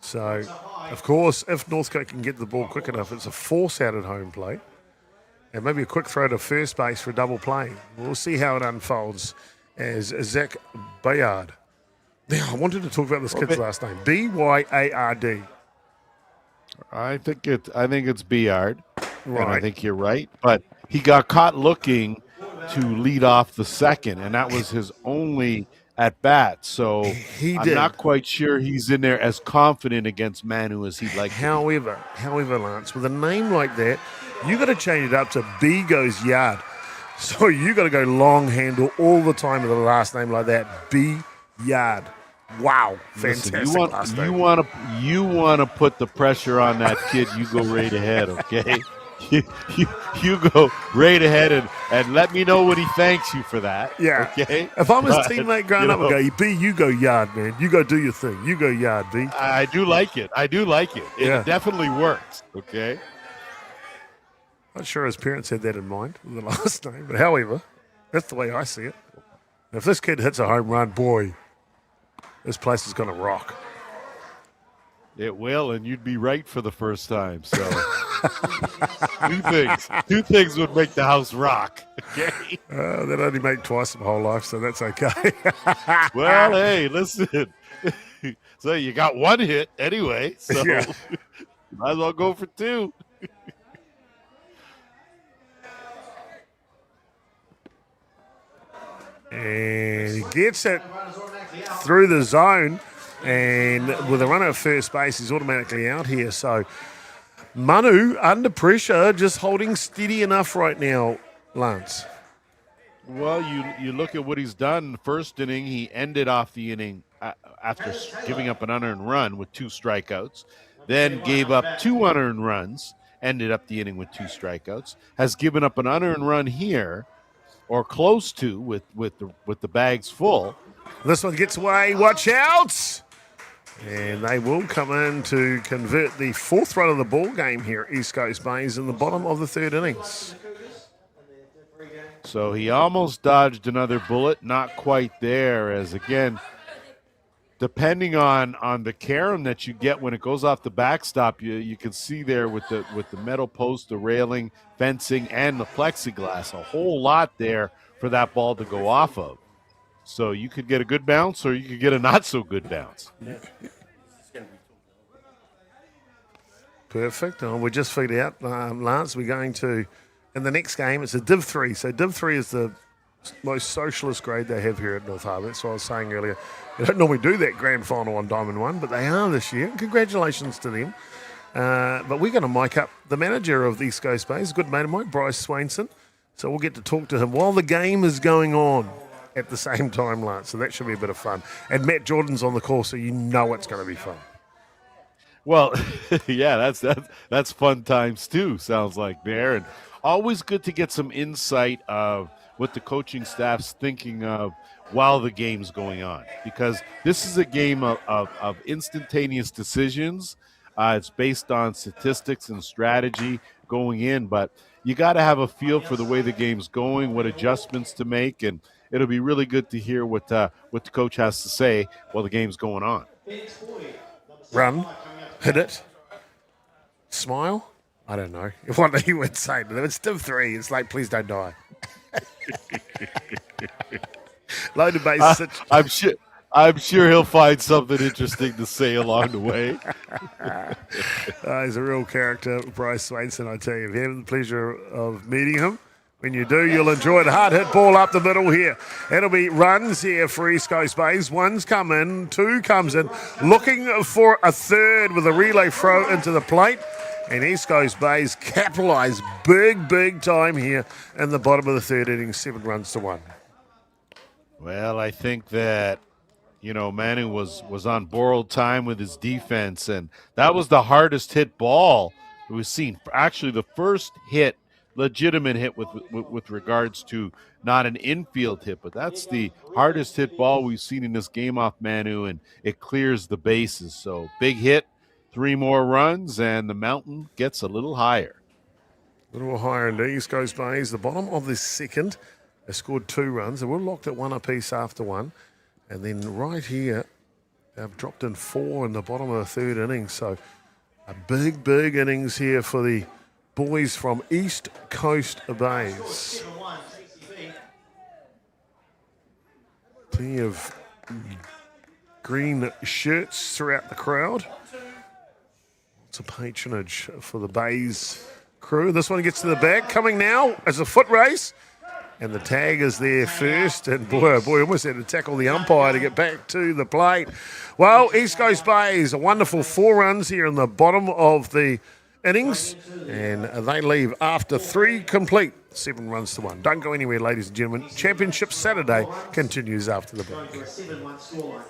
So, of course, if Northcote can get the ball quick enough, it's a force out at home plate. And maybe a quick throw to first base for a double play. We'll see how it unfolds as Zach Bayard. Now, I wanted to talk about this kid's last name. B-Y-A-R-D. I think it's Bayard. Right. And I think you're right. But he got caught looking to lead off the second, and that was his only at-bat. So I'm not quite sure he's in there as confident against Manu as he'd like to. However, Lance, with a name like that, you got to change it up to B goes yard. So you got to go long handle all the time with a last name like that. B yard. Wow, fantastic. Listen, you want to put the pressure on that kid. You go right ahead, okay? You go right ahead and let me know when he thanks you for that. Yeah. Okay. If I'm his teammate growing up, I go, B, you go yard, man. You go do your thing. You go yard, B. I do like it. It definitely works. Okay. Not sure his parents had that in mind with the last name, but however, that's the way I see it. If this kid hits a home run, boy, this place is going to rock. It will, and you'd be right for the first time. So, two things would make the house rock. Okay. They'd only make twice in my whole life, so that's okay. Well, hey, listen. So you got one hit anyway. So Yeah. might as well go for two. And he gets it through the zone. And with a runner at first base, he's automatically out here. So Manu, under pressure, just holding steady enough right now, Lance. Well, you look at what he's done. The first inning, he ended off the inning after giving up an unearned run with 2 strikeouts. Then gave up 2 unearned runs, ended up the inning with 2 strikeouts. Has given up an unearned run here, or close to, with the bags full. This one gets away. Watch out! And they will come in to convert the 4th run of the ball game here at East Coast Bays in the bottom of the 3rd innings. So he almost dodged another bullet, not quite there, as again, depending on the carom that you get when it goes off the backstop, you can see there with the metal post, the railing, fencing, and the plexiglass, a whole lot there for that ball to go off of. So you could get a good bounce or you could get a not so good bounce. Perfect. Oh, we just figured out, Lance, we're going to, in the next game, it's a Div 3. So Div 3 is the most socialist grade they have here at North Harbour. That's what I was saying earlier. They don't normally do that grand final on Diamond 1, but they are this year. Congratulations to them. But we're going to mic up the manager of the East Coast Bays, a good mate of mine, Bryce Swainson. So we'll get to talk to him while the game is going on at the same time, Lance. So that should be a bit of fun. And Matt Jordan's on the call, so you know it's going to be fun. Well, yeah, that's fun times too, sounds like there. And always good to get some insight of what the coaching staff's thinking of while the game's going on. Because this is a game of instantaneous decisions. It's based on statistics and strategy going in, but you got to have a feel for the way the game's going, what adjustments to make, and it'll be really good to hear what the coach has to say while the game's going on. Run, hit it, smile. I don't know what he would say to them. It's Div 3. It's like, please don't die. Loaded base. I'm sure he'll find something interesting to say along the way. He's a real character, Bryce Swainson, I tell you. If you have the pleasure of meeting him, when you do, you'll enjoy it. Hard hit ball up the middle here. It'll be runs here for East Coast Bays. One's come in, two comes in, looking for a third with a relay throw into the plate. And East Coast Bays capitalise big time here in the bottom of the third inning, 7 runs to 1. Well, I think that, Manu was on borrowed time with his defense, and that was the hardest hit ball we've seen. Actually, the first legitimate hit with regards to not an infield hit, but that's the hardest hit ball we've seen in this game off Manu, and it clears the bases. So big hit. 3 more runs, and the mountain gets a little higher. A little higher indeed. East Coast Bays, the bottom of this second, they scored 2 runs. They were locked at 1 apiece after 1. And then right here, they've dropped in 4 in the bottom of the third inning. So a big innings here for the boys from East Coast Bays. Plenty of green shirts throughout the crowd. Lots of patronage for the Bays crew. This one gets to the back. Coming now as a foot race. And the tag is there first. And boy, almost had to tackle the umpire to get back to the plate. Well, East Coast Bays, a wonderful 4 runs here in the bottom of the innings. And they leave after 3 complete. 7 runs to 1. Don't go anywhere, ladies and gentlemen. Championship Saturday continues after the break. 7-1 scoreline.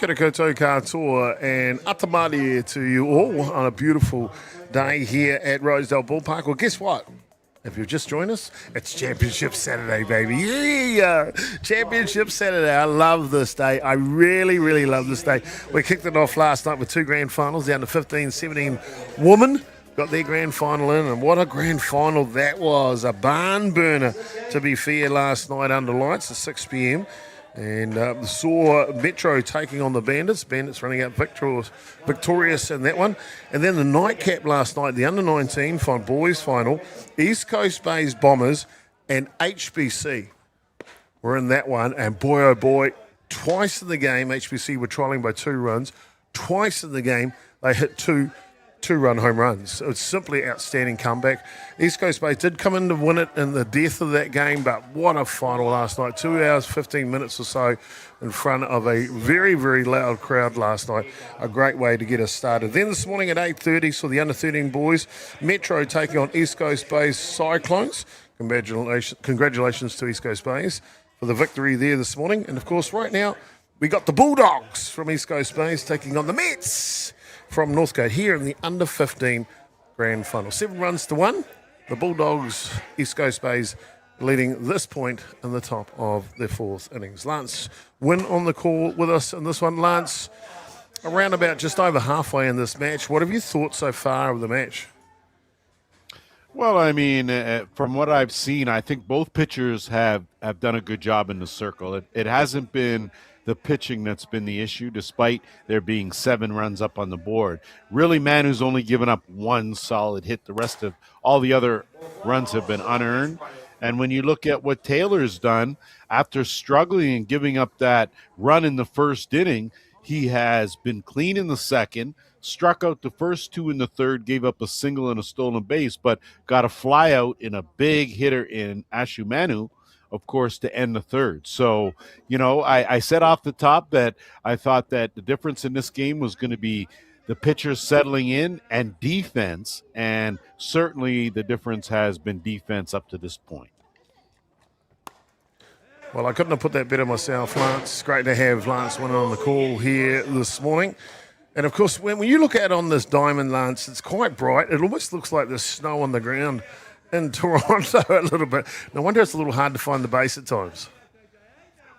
Kia koutou katoa and atamari to you all on a beautiful day here at Rosedale Ballpark. Well, guess what? If you've just joined us, it's Championship Saturday, baby. Yeah! Championship Saturday. I love this day. I really love this day. We kicked it off last night with 2 grand finals down to 15, 17 women. Got their grand final in, and what a grand final that was. A barn burner, to be fair, last night under lights at 6 p.m. And saw Metro taking on the Bandits. Bandits running out victorious in that one. And then the nightcap last night, the under-19 boys final, East Coast Bays Bombers and HBC were in that one. And boy, oh boy, twice in the game, HBC were trailing by 2 runs. Twice in the game, they hit two-run home runs. So it's simply outstanding comeback. East Coast Bays did come in to win it in the death of that game, but what a final last night. 2 hours, 15 minutes or so in front of a very loud crowd last night. A great way to get us started. Then this morning at 8:30, saw the under-13 boys, Metro taking on East Coast Bays Cyclones. Congratulations to East Coast Bays for the victory there this morning. And of course, right now, we got the Bulldogs from East Coast Bays taking on the Mets from Northcote here in the under-15 grand final. 7 runs to 1. The Bulldogs, East Coast Bays, leading this point in the top of their 4th innings. Lance Wynn on the call with us in this one. Lance, around about just over halfway in this match, what have you thought so far of the match? Well, I mean, from what I've seen, I think both pitchers have done a good job in the circle. It hasn't been the pitching that's been the issue, despite there being 7 runs up on the board. Really, Manu's only given up 1 solid hit. The rest of all the other runs have been unearned. And when you look at what Taylor's done, after struggling and giving up that run in the first inning, he has been clean in the second, struck out the first 2 in the third, gave up a single and a stolen base, but got a fly out in a big hitter in Ashu Manu, of course, to end the third. So, you know, I said off the top that I thought that the difference in this game was going to be the pitchers settling in and defense, and certainly the difference has been defense up to this point. Well, I couldn't have put that better myself, Lance. Great to have Lance Wynn on the call here this morning. And, of course, when you look at it on this diamond, Lance, it's quite bright. It almost looks like there's snow on the ground in Toronto a little bit. No wonder it's a little hard to find the base at times.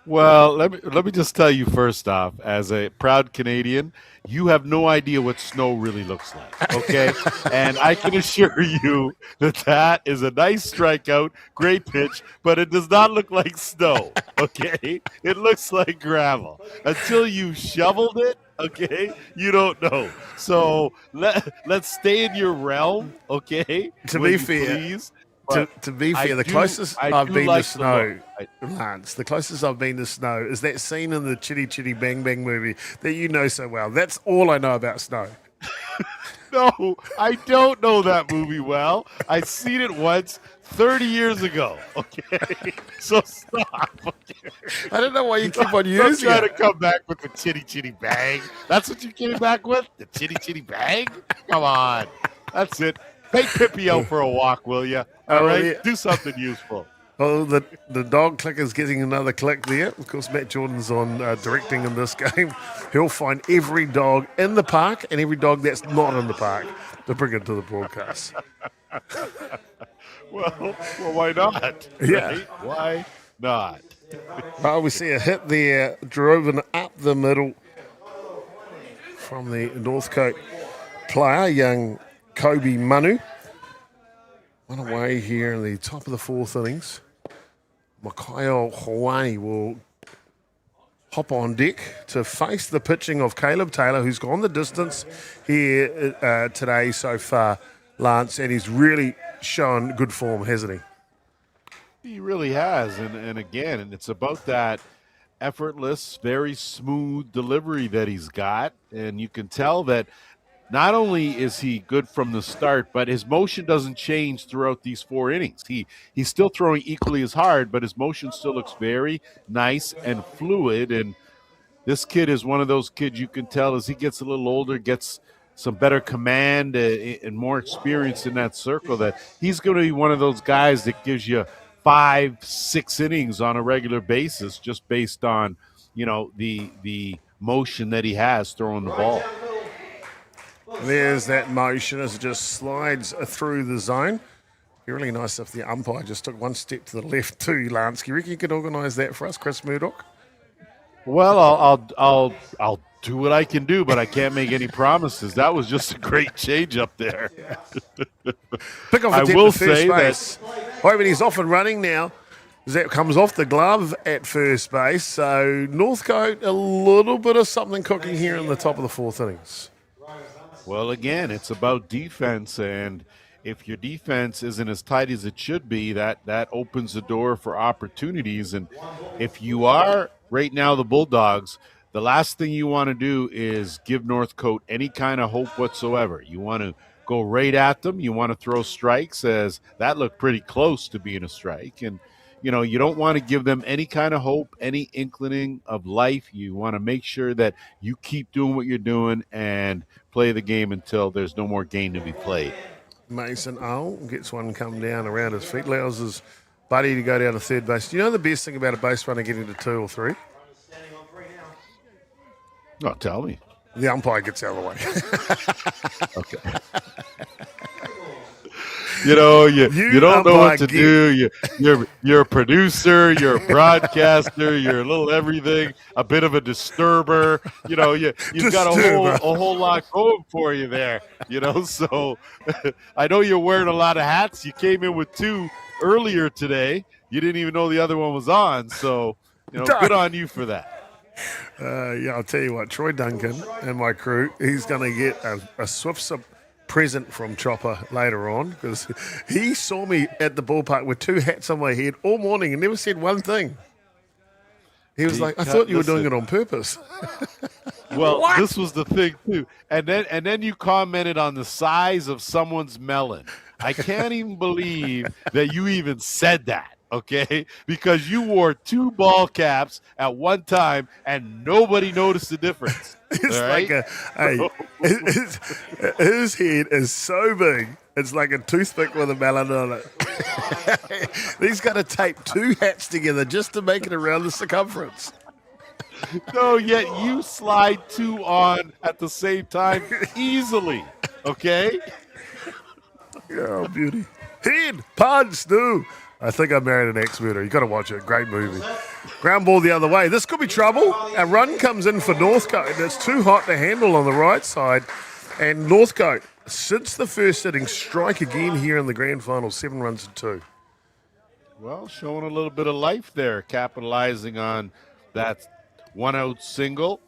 Well, let me just tell you first off, as a proud Canadian, you have no idea what snow really looks like, okay? And I can assure you that is a nice strikeout, great pitch, but it does not look like snow, okay? It looks like gravel. Until you shoveled it, okay, you don't know. So let's stay in your realm, okay? To be fair, please. To be fair, the closest I've been to snow, Lance, the closest I've been to snow is that scene in the Chitty Chitty Bang Bang movie that you know so well. That's all I know about snow. No, I don't know that movie well. I've seen it once 30 years ago, okay? So stop, okay? I don't know why you keep on using Don't try it. to come back with the Chitty Chitty Bang. That's what you came back with? The Chitty Chitty Bang? Come on. That's it. Take Pippi out for a walk, will you? All right? Yeah. Do something useful. Oh, the dog clicker's getting another click there. Of course, Matt Jordan's on directing in this game. He'll find every dog in the park and every dog that's not in the park to bring it to the broadcast. Well, why not? Yeah. Right? Why not? Oh, we see a hit there, driven up the middle from the Northcote player, young Kobe Manu. One away here in the top of the 4th innings. Makaio Hawani will hop on deck to face the pitching of Caleb Taylor, who's gone the distance here today so far, Lance, and he's really shown good form, hasn't he? He really has. And again, and it's about that effortless, very smooth delivery that he's got. And you can tell that not only is he good from the start, but his motion doesn't change throughout these 4 innings. He's still throwing equally as hard, but his motion still looks very nice and fluid. And this kid is one of those kids you can tell as he gets a little older, gets some better command and more experience in that circle, that he's going to be one of those guys that gives you 5-6 innings on a regular basis just based on, you know, the motion that he has throwing the ball. There's that motion as it just slides through the zone. Be really nice if the umpire just took one step to the left too, Lance. Do you reckon you could organise that for us, Chris Murdoch? Well, I'll do what I can do, but I can't make any promises. That was just a great change up there. Pick off I the will first say base. Oh, but he's off and running now. That comes off the glove at first base. So Northcote, a little bit of something cooking here in the top of the 4th innings. Well, again, it's about defense, and if your defense isn't as tight as it should be, that opens the door for opportunities. And if you are right now the Bulldogs, the last thing you want to do is give Northcote any kind of hope whatsoever. You want to go right at them. You want to throw strikes, as that looked pretty close to being a strike. And, you know, you don't want to give them any kind of hope, any inclining of life. You want to make sure that you keep doing what you're doing and play the game until there's no more game to be played. Mason O gets one come down around his feet, allows his buddy to go down to third base. Do you know the best thing about a base runner getting to 2 or 3? Oh, tell me. The umpire gets out of the way. Okay. You know, you don't know what to umpire do. You're a producer, you're a broadcaster, you're a little everything, a bit of a disturber. You know, you've got Disturber. a whole lot going for you there. You know, so I know you're wearing a lot of hats. You came in with two earlier today. You didn't even know the other one was on. So, you know, good on you for that. Yeah, I'll tell you what, Troy Duncan and my crew, he's going to get a swift present from Chopper later on because he saw me at the ballpark with two hats on my head all morning and never said one thing. He was like, I thought you were doing it on purpose. Well, this was the thing too. And then you commented on the size of someone's melon. I can't even believe that you even said that. Okay, because you wore two ball caps at one time and nobody noticed the difference. It's right? His head is so big, it's like a toothpick with a melon on it. He's got to tape two hats together just to make it around the circumference. No, yet you slide two on at the same time easily. Okay? Oh, beauty. Head, punch, do. I think I married an ex-murderer. You got to watch it. Great movie. Ground ball the other way. This could be trouble. A run comes in for Northcote. It's too hot to handle on the right side. And Northcote, since the first inning, strike again here in the grand final, 7 runs to 2. Well, showing a little bit of life there, capitalizing on that one-out single.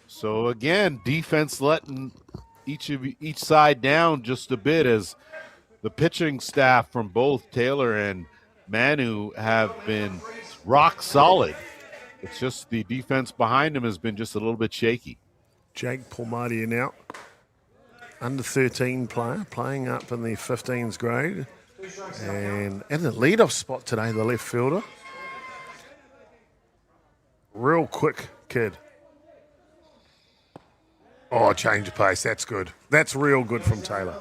So, again, defense letting each side down just a bit as the pitching staff from both Taylor and Manu have been rock solid. It's just the defense behind him has been just a little bit shaky. Jake Palmati now, under 13 player, playing up in the 15s grade. And in the leadoff spot today, the left fielder. Real quick kid. Oh, change of pace. That's good. That's real good from Taylor.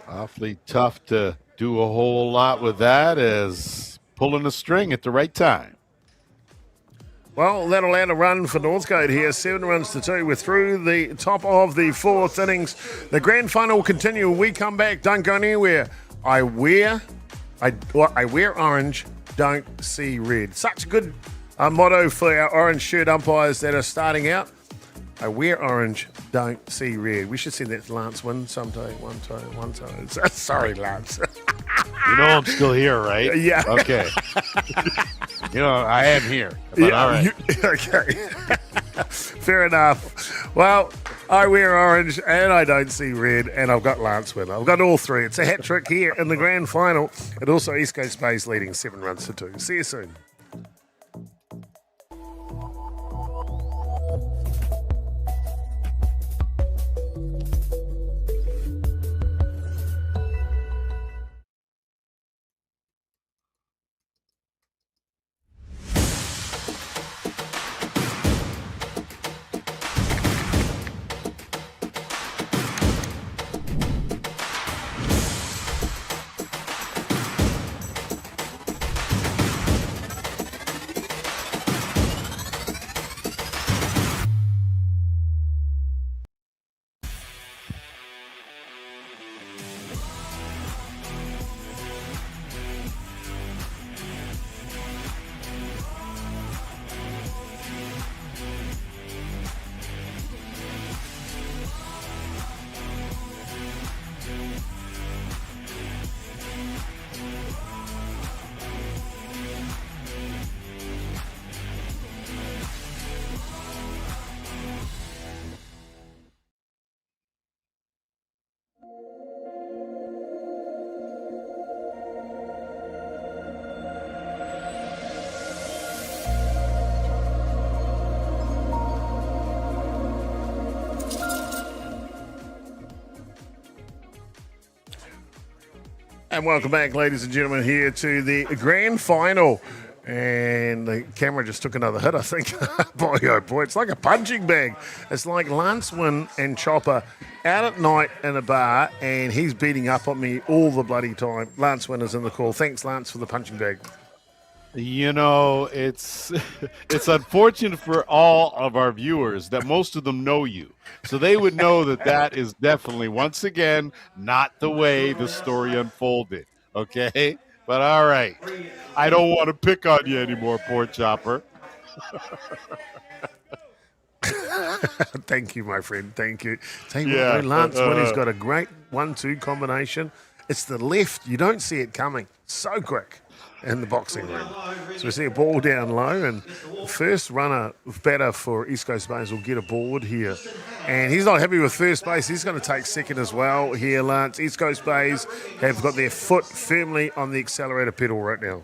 Awfully tough to do a whole lot with that as pulling a string at the right time. Well, that'll add a run for Northcote here. 7 runs to 2. We're through the top of the 4th innings. The grand final will continue when we come back. Don't go anywhere. I wear orange, don't see red. Such a good motto for our orange shirt umpires that are starting out. I wear orange, don't see red. We should send that to Lance Wynn sometime, one time. Sorry, Lance. You know I'm still here, right? Yeah. Okay. You know, I am here. But all right. Okay. Fair enough. Well, I wear orange and I don't see red, and I've got Lance Wynn. I've got all three. It's a hat trick here in the grand final. And also East Coast Bay's leading 7 runs to 2. See you soon. And welcome back, ladies and gentlemen, here to the grand final. And the camera just took another hit, I think. Boy, oh boy, it's like a punching bag. It's like Lance Wynn and Chopper out at night in a bar, and he's beating up on me all the bloody time. Lance Wynn is in the call. Thanks, Lance, for the punching bag. You know, it's it's unfortunate for all of our viewers that most of them know you. So they would know that that is definitely, once again, not the way the story unfolded. Okay? But all right. I don't want to pick on you anymore, poor Chopper. Thank you, my friend. Thank you. Tell you what, Yeah. though, Lance Winnie's got a great 1-2 combination. It's the left. You don't see it coming. So quick in the boxing ring. So we see a ball down low, and the first runner batter for East Coast Bays will get a board here. And he's not happy with first base. He's going to take second as well here, Lance. East Coast Bays have got their foot firmly on the accelerator pedal right now.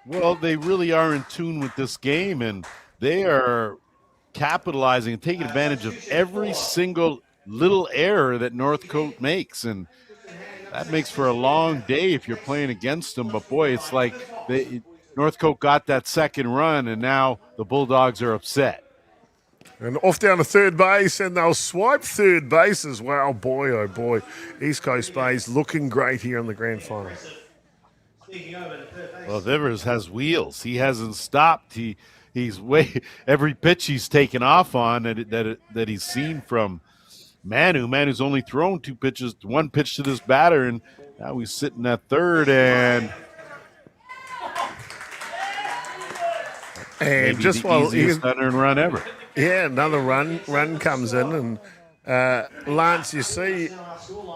Well, they really are in tune with this game, and they are capitalizing and taking advantage of every single little error that Northcote makes. And that makes for a long day if you're playing against them. But, boy, it's like Northcote got that second run, and now the Bulldogs are upset. And off down to third base, and they'll swipe third base as well. Boy, oh boy. East Coast Bays looking great here in the grand final. Well, Vivers has wheels. He hasn't stopped. He's every pitch he's taken off on that he's seen from Manu. Manu's only thrown one pitch to this batter, and now he's sitting at third, and just the while easiest unearned run ever. Yeah, another run comes in, and Lance, you see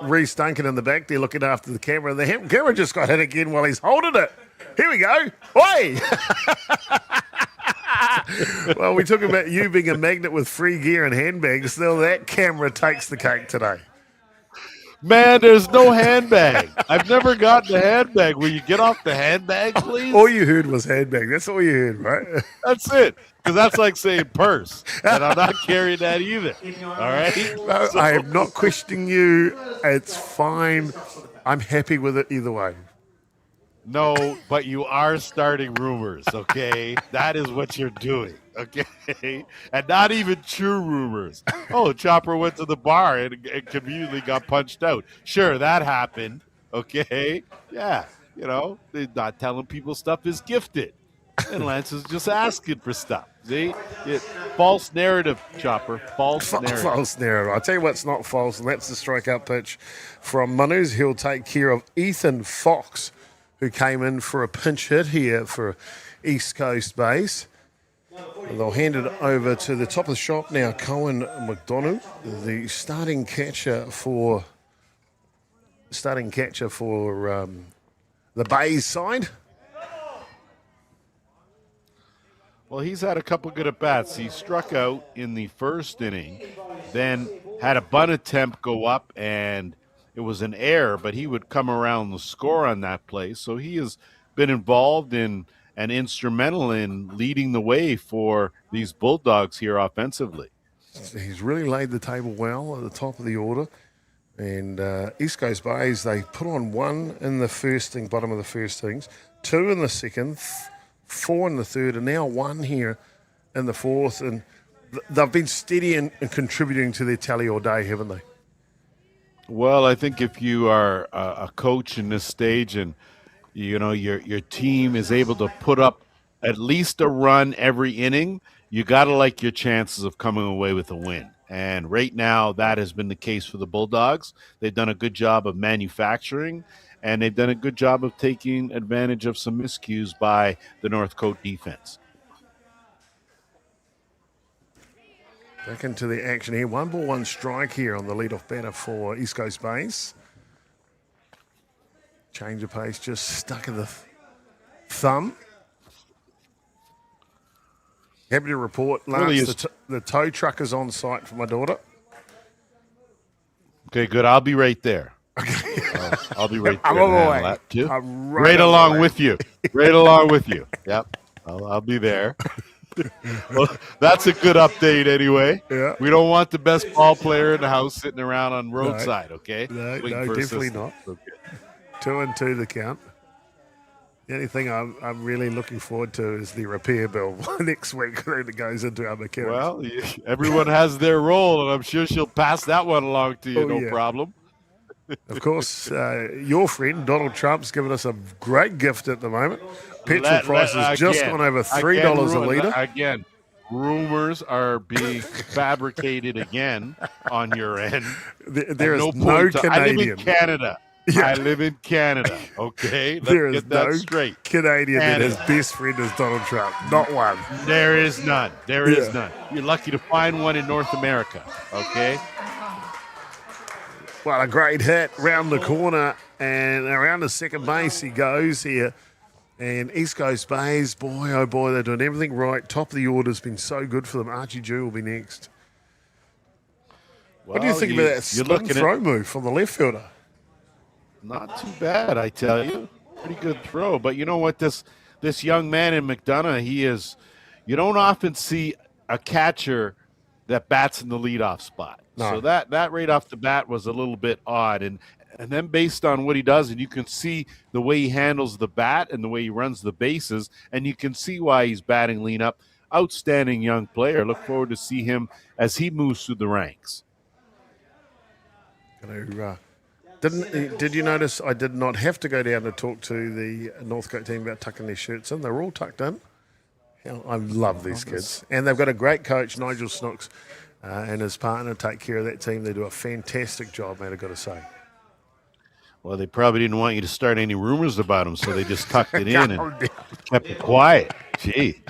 Reece Duncan in the back there looking after the camera. The camera just got hit again while he's holding it. Here we go. Oi! Well, we talk about you being a magnet with free gear and handbags. Still, that camera takes the cake today. Man, there's no handbag. I've never gotten a handbag. Will you get off the handbag, please? All you heard was handbag. That's all you heard, right? That's it. Because that's like saying purse. And I'm not carrying that either. All right? No, I am not questioning you. It's fine. I'm happy with it either way. No, but you are starting rumors, okay? That is what you're doing, okay? And not even true rumors. Oh, Chopper went to the bar and conveniently got punched out. Sure, that happened, okay? Yeah, they're not telling people stuff is gifted. And Lance is just asking for stuff. See? False narrative, Chopper. False narrative. False narrative. I'll tell you what's not false, and that's the strikeout pitch from Manus. He'll take care of Ethan Fox, who came in for a pinch hit here for East Coast Base. And they'll hand it over to the top of the shop now, Cohen McDonough, the starting catcher for the Bays side. Well, he's had a couple good at-bats. He struck out in the first inning, then had a bunt attempt go up, and it was an error, but he would come around the score on that play. So he has been involved in and instrumental in leading the way for these Bulldogs here offensively. He's really laid the table well at the top of the order. And East Coast Bays, they put on one in the first inning, bottom of the first innings, two in the second, four in the third, and now one here in the fourth. And they've been steady and contributing to their tally all day, haven't they? Well, I think if you are a coach in this stage and your team is able to put up at least a run every inning, you got to like your chances of coming away with a win. And right now, that has been the case for the Bulldogs. They've done a good job of manufacturing, and they've done a good job of taking advantage of some miscues by the Northcote defense. Back into the action here. 1-1 strike here on the leadoff batter for East Coast Bays. Change of pace just stuck in the thumb. Happy to report, Lance, Really the tow truck is on site for my daughter. Okay, good. I'll be right there. I'll be right there. I'm on to my handle way. that too. I'm right along with you. Right along with you. Yep. I'll be there. Well, that's a good update anyway. Yeah. We don't want the best ball player in the house sitting around on roadside, okay? No, Waiting for definitely assistance. not. Okay. 2-2 the count. The only thing I'm really looking forward to is the repair bill next week that goes into our mechanics. Well, everyone has their role, and I'm sure she'll pass that one along to you, no yeah. problem. Of course, your friend Donald Trump's given us a great gift at the moment. Petrol prices just gone over $3 a litre. Again, rumors are being fabricated again on your end. There is no no Canadian. I live in Canada. Yeah. I live in Canada. Okay, let's There is get that no straight. Canadian that Canada. his best friend is Donald Trump. Not one. There is none. There is Yeah. none. You're lucky to find one in North America. Okay. Well, a great hit round the corner and around the second base he goes here. And East Coast Bays, boy, oh boy, they're doing everything right. Top of the order's been so good for them. Archie Jew will be next. What do you think about that spin throw move from the left fielder? Not too bad, I tell you. Pretty good throw. But you know what? This young man in McDonough, he is. You don't often see a catcher that bats in the leadoff spot. No. So that right off the bat was a little bit odd. And then based on what he does, and you can see the way he handles the bat and the way he runs the bases, and you can see why he's batting lean up. Outstanding young player. Look forward to see him as he moves through the ranks. Did you notice I did not have to go down to talk to the Northcote team about tucking their shirts in? They were all tucked in. I love these kids. And they've got a great coach, Nigel Snooks, and his partner take care of that team. They do a fantastic job, mate, I've got to say. Well, they probably didn't want you to start any rumors about him, so they just tucked it in and kept it quiet. Gee.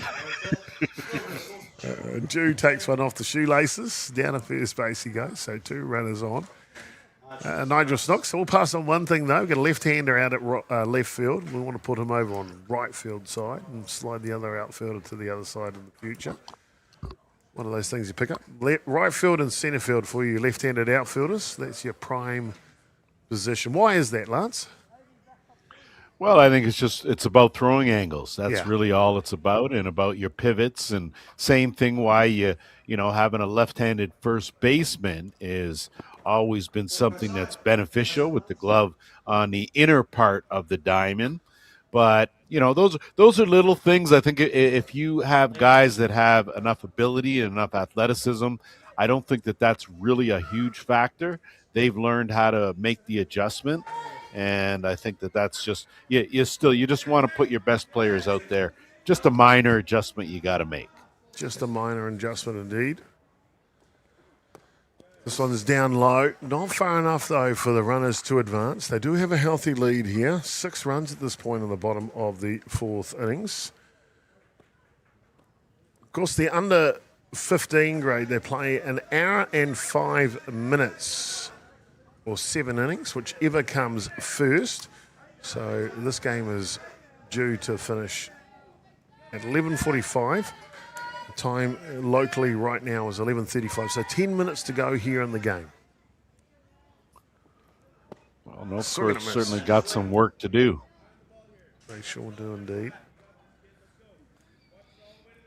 Jew takes one off the shoelaces. Down at first base he goes, so 2 runners on. Nigel Snooks, we'll pass on one thing, though. Got a left-hander out at left field. We want to put him over on right field side and slide the other outfielder to the other side in the future. One of those things you pick up. Right field and centre field for you left-handed outfielders. That's your prime position. Why is that, Lance? Well, I think it's about throwing angles. That's Yeah. really all it's about, and about your pivots. And same thing why having a left-handed first baseman is always been something that's beneficial with the glove on the inner part of the diamond. But those are little things. I think if you have guys that have enough ability and enough athleticism, I don't think that that's really a huge factor. They've learned how to make the adjustment, and I think that's just you just want to put your best players out there. Just a minor adjustment you got to make. Just a minor adjustment indeed. This one is down low. Not far enough, though, for the runners to advance. They do have a healthy lead here. 6 runs at this point in the bottom of the 4th innings. Of course, the under 15 grade, they play an hour and 5 minutes or 7 innings, whichever comes first. So this game is due to finish at 11:45. Time locally right now is 11:35, so 10 minutes to go here in the game. Well, Northcote certainly got some work to do. They sure do indeed.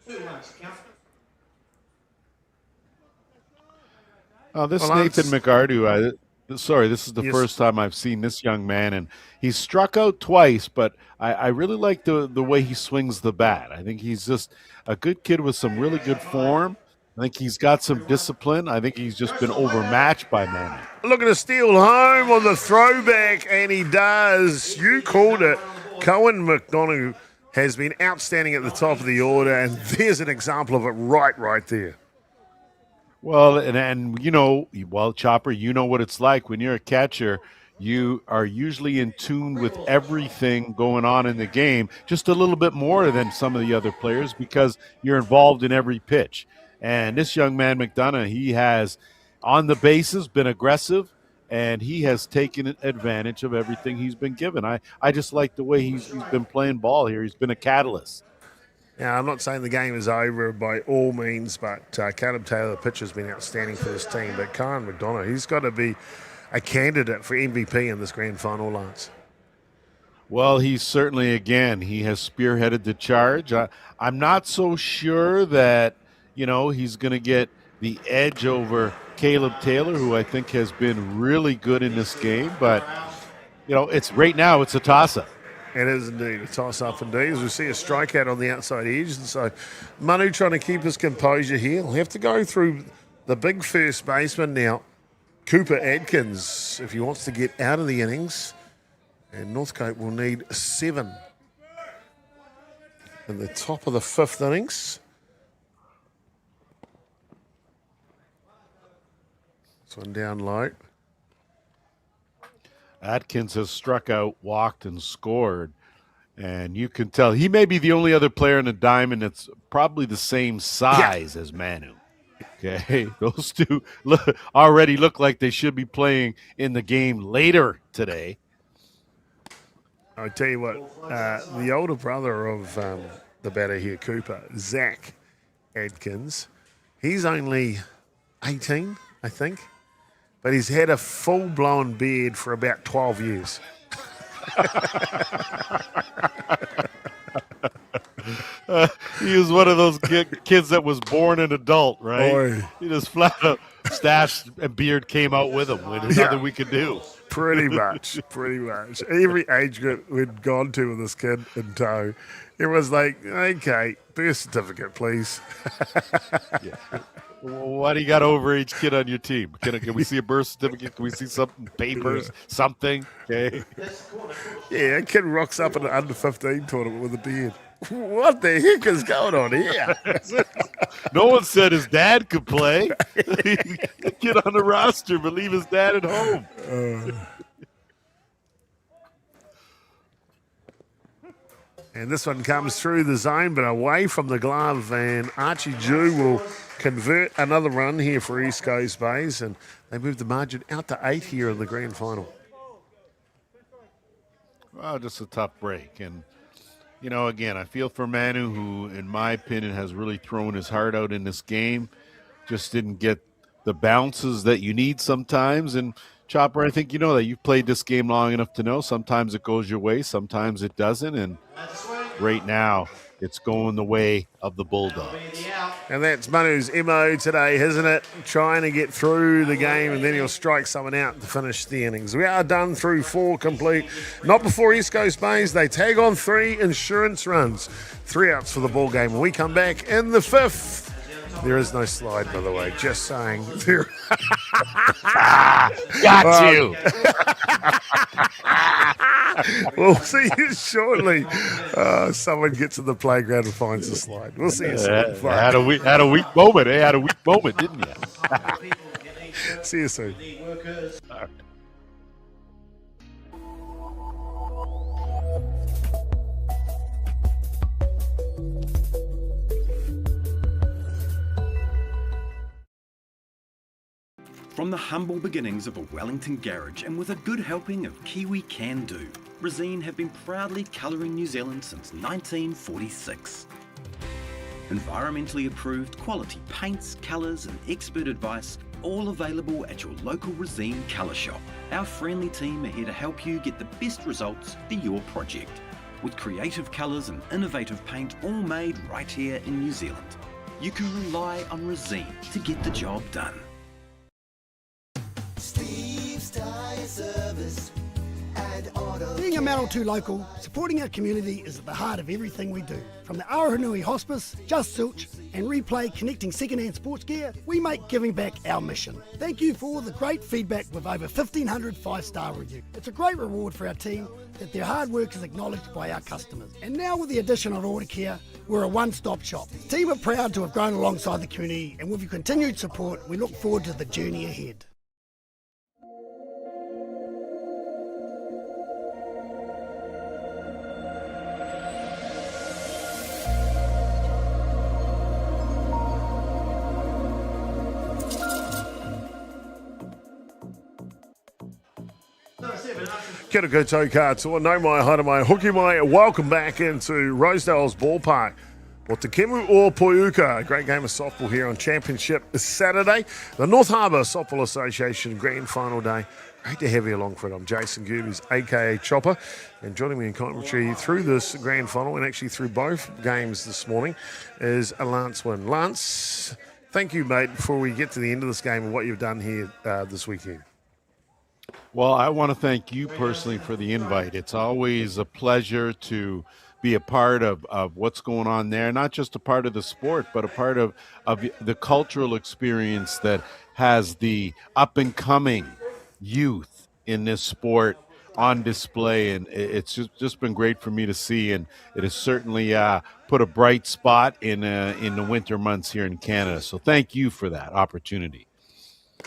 2 runs, count. This Nathan McArdoo, this is the first time I've seen this young man, and he's struck out twice, but I really like the way he swings the bat. I think he's just a good kid with some really good form. I think he's got some discipline. I think he's just been overmatched by Manning. Look at a steal home on the throwback, and he does. You called it. Cohen McDonough has been outstanding at the top of the order, and there's an example of it right there. Well, and Chopper, you know what it's like when you're a catcher. You are usually in tune with everything going on in the game, just a little bit more than some of the other players because you're involved in every pitch. And this young man, McDonough, he has, on the bases, been aggressive, and he has taken advantage of everything he's been given. I just like the way he's been playing ball here. He's been a catalyst. Now, I'm not saying the game is over by all means, but Caleb Taylor, the pitcher's been outstanding for this team. But Cohen McDonough, he's got to be a candidate for MVP in this grand final, Lance. Well, he's certainly, again, he has spearheaded the charge. I'm not so sure that, he's going to get the edge over Caleb Taylor, who I think has been really good in this game. But, it's right now it's a toss-up. It is indeed a toss-up indeed, as we see a strikeout on the outside edge. And so Manu trying to keep his composure here. He'll have to go through the big first baseman now. Cooper Adkins, if he wants to get out of the innings. And Northcote will need 7 in the top of the 5th innings. This one down low. Atkins has struck out, walked, and scored. And you can tell he may be the only other player in the diamond that's probably the same size as Manu. Okay, those two already look like they should be playing in the game later today. I'll tell you what, the older brother of the batter here, Cooper, Zach Adkins, he's only 18, I think, but he's had a full-blown beard for about 12 years. He was one of those kids that was born an adult, right? Boy. He just flat out stash and beard came out with him. There's nothing we could do. Pretty much. Every age group we'd gone to with this kid in tow, it was like, okay, birth certificate, please. Yeah. Why do you got overage kid on your team? Can we see a birth certificate? Can we see something, papers, something? Okay. Yeah, a kid rocks up in an under-15 tournament with a beard. What the heck is going on here? No one said his dad could play. Get on the roster, but leave his dad at home. And this one comes through the zone, but away from the glove. And Archie Jew will convert another run here for East Coast Bays. And they move the margin out to 8 here in the grand final. Well, just a tough break. And, you know, again, I feel for Manu, who, in my opinion, has really thrown his heart out in this game. Just didn't get the bounces that you need sometimes. And, Chopper, I think you know that. You've played this game long enough to know sometimes it goes your way, sometimes it doesn't. And right now, it's going the way of the Bulldogs. And that's Manu's MO today, isn't it? Trying to get through the game, and then he'll strike someone out to finish the innings. We are done through 4 complete. Not before East Coast Bays. They tag on 3 insurance runs. 3 outs for the ball game. When we come back in the 5th, there is no slide, by the way. Just saying. Got you. We'll see you shortly. Someone gets in the playground and finds the slide. We'll see you soon. Had a weak moment. Had a weak moment, didn't you? See you soon. From the humble beginnings of a Wellington garage and with a good helping of Kiwi Can Do, Resene have been proudly colouring New Zealand since 1946. Environmentally approved quality paints, colours and expert advice, all available at your local Resene colour shop. Our friendly team are here to help you get the best results for your project. With creative colours and innovative paint all made right here in New Zealand. You can rely on Resene to get the job done. Steve's Tire Service and Auto. Being a Manawatu local, supporting our community is at the heart of everything we do. From the Aoranui Hospice, Just Silch, and Replay connecting second-hand sports gear, we make giving back our mission. Thank you for all the great feedback with over 1,500 5-star reviews. It's a great reward for our team that their hard work is acknowledged by our customers. And now with the addition of Order Care, we're a one-stop shop. The team are proud to have grown alongside the community, and with your continued support, we look forward to the journey ahead. Kia ora koutou katoa, no mai, haere mai, hoki mai. Welcome back into Rosedale's Ballpark. Well, Te Kemu o Poiuka, a great game of softball here on Championship Saturday. The North Harbour Softball Association Grand Final Day. Great to have you along for it. I'm Jason Gerbes, a.k.a. Chopper. And joining me in commentary through this Grand Final, and actually through both games this morning, is Lance Wynn. Lance, thank you, mate, before we get to the end of this game and what you've done here this weekend. Well, I want to thank you personally for the invite. It's always a pleasure to be a part of what's going on there. Not just a part of the sport, but a part of the cultural experience that has the up-and-coming youth in this sport on display. And it's just been great for me to see, and it has certainly put a bright spot in the winter months here in Canada. So thank you for that opportunity.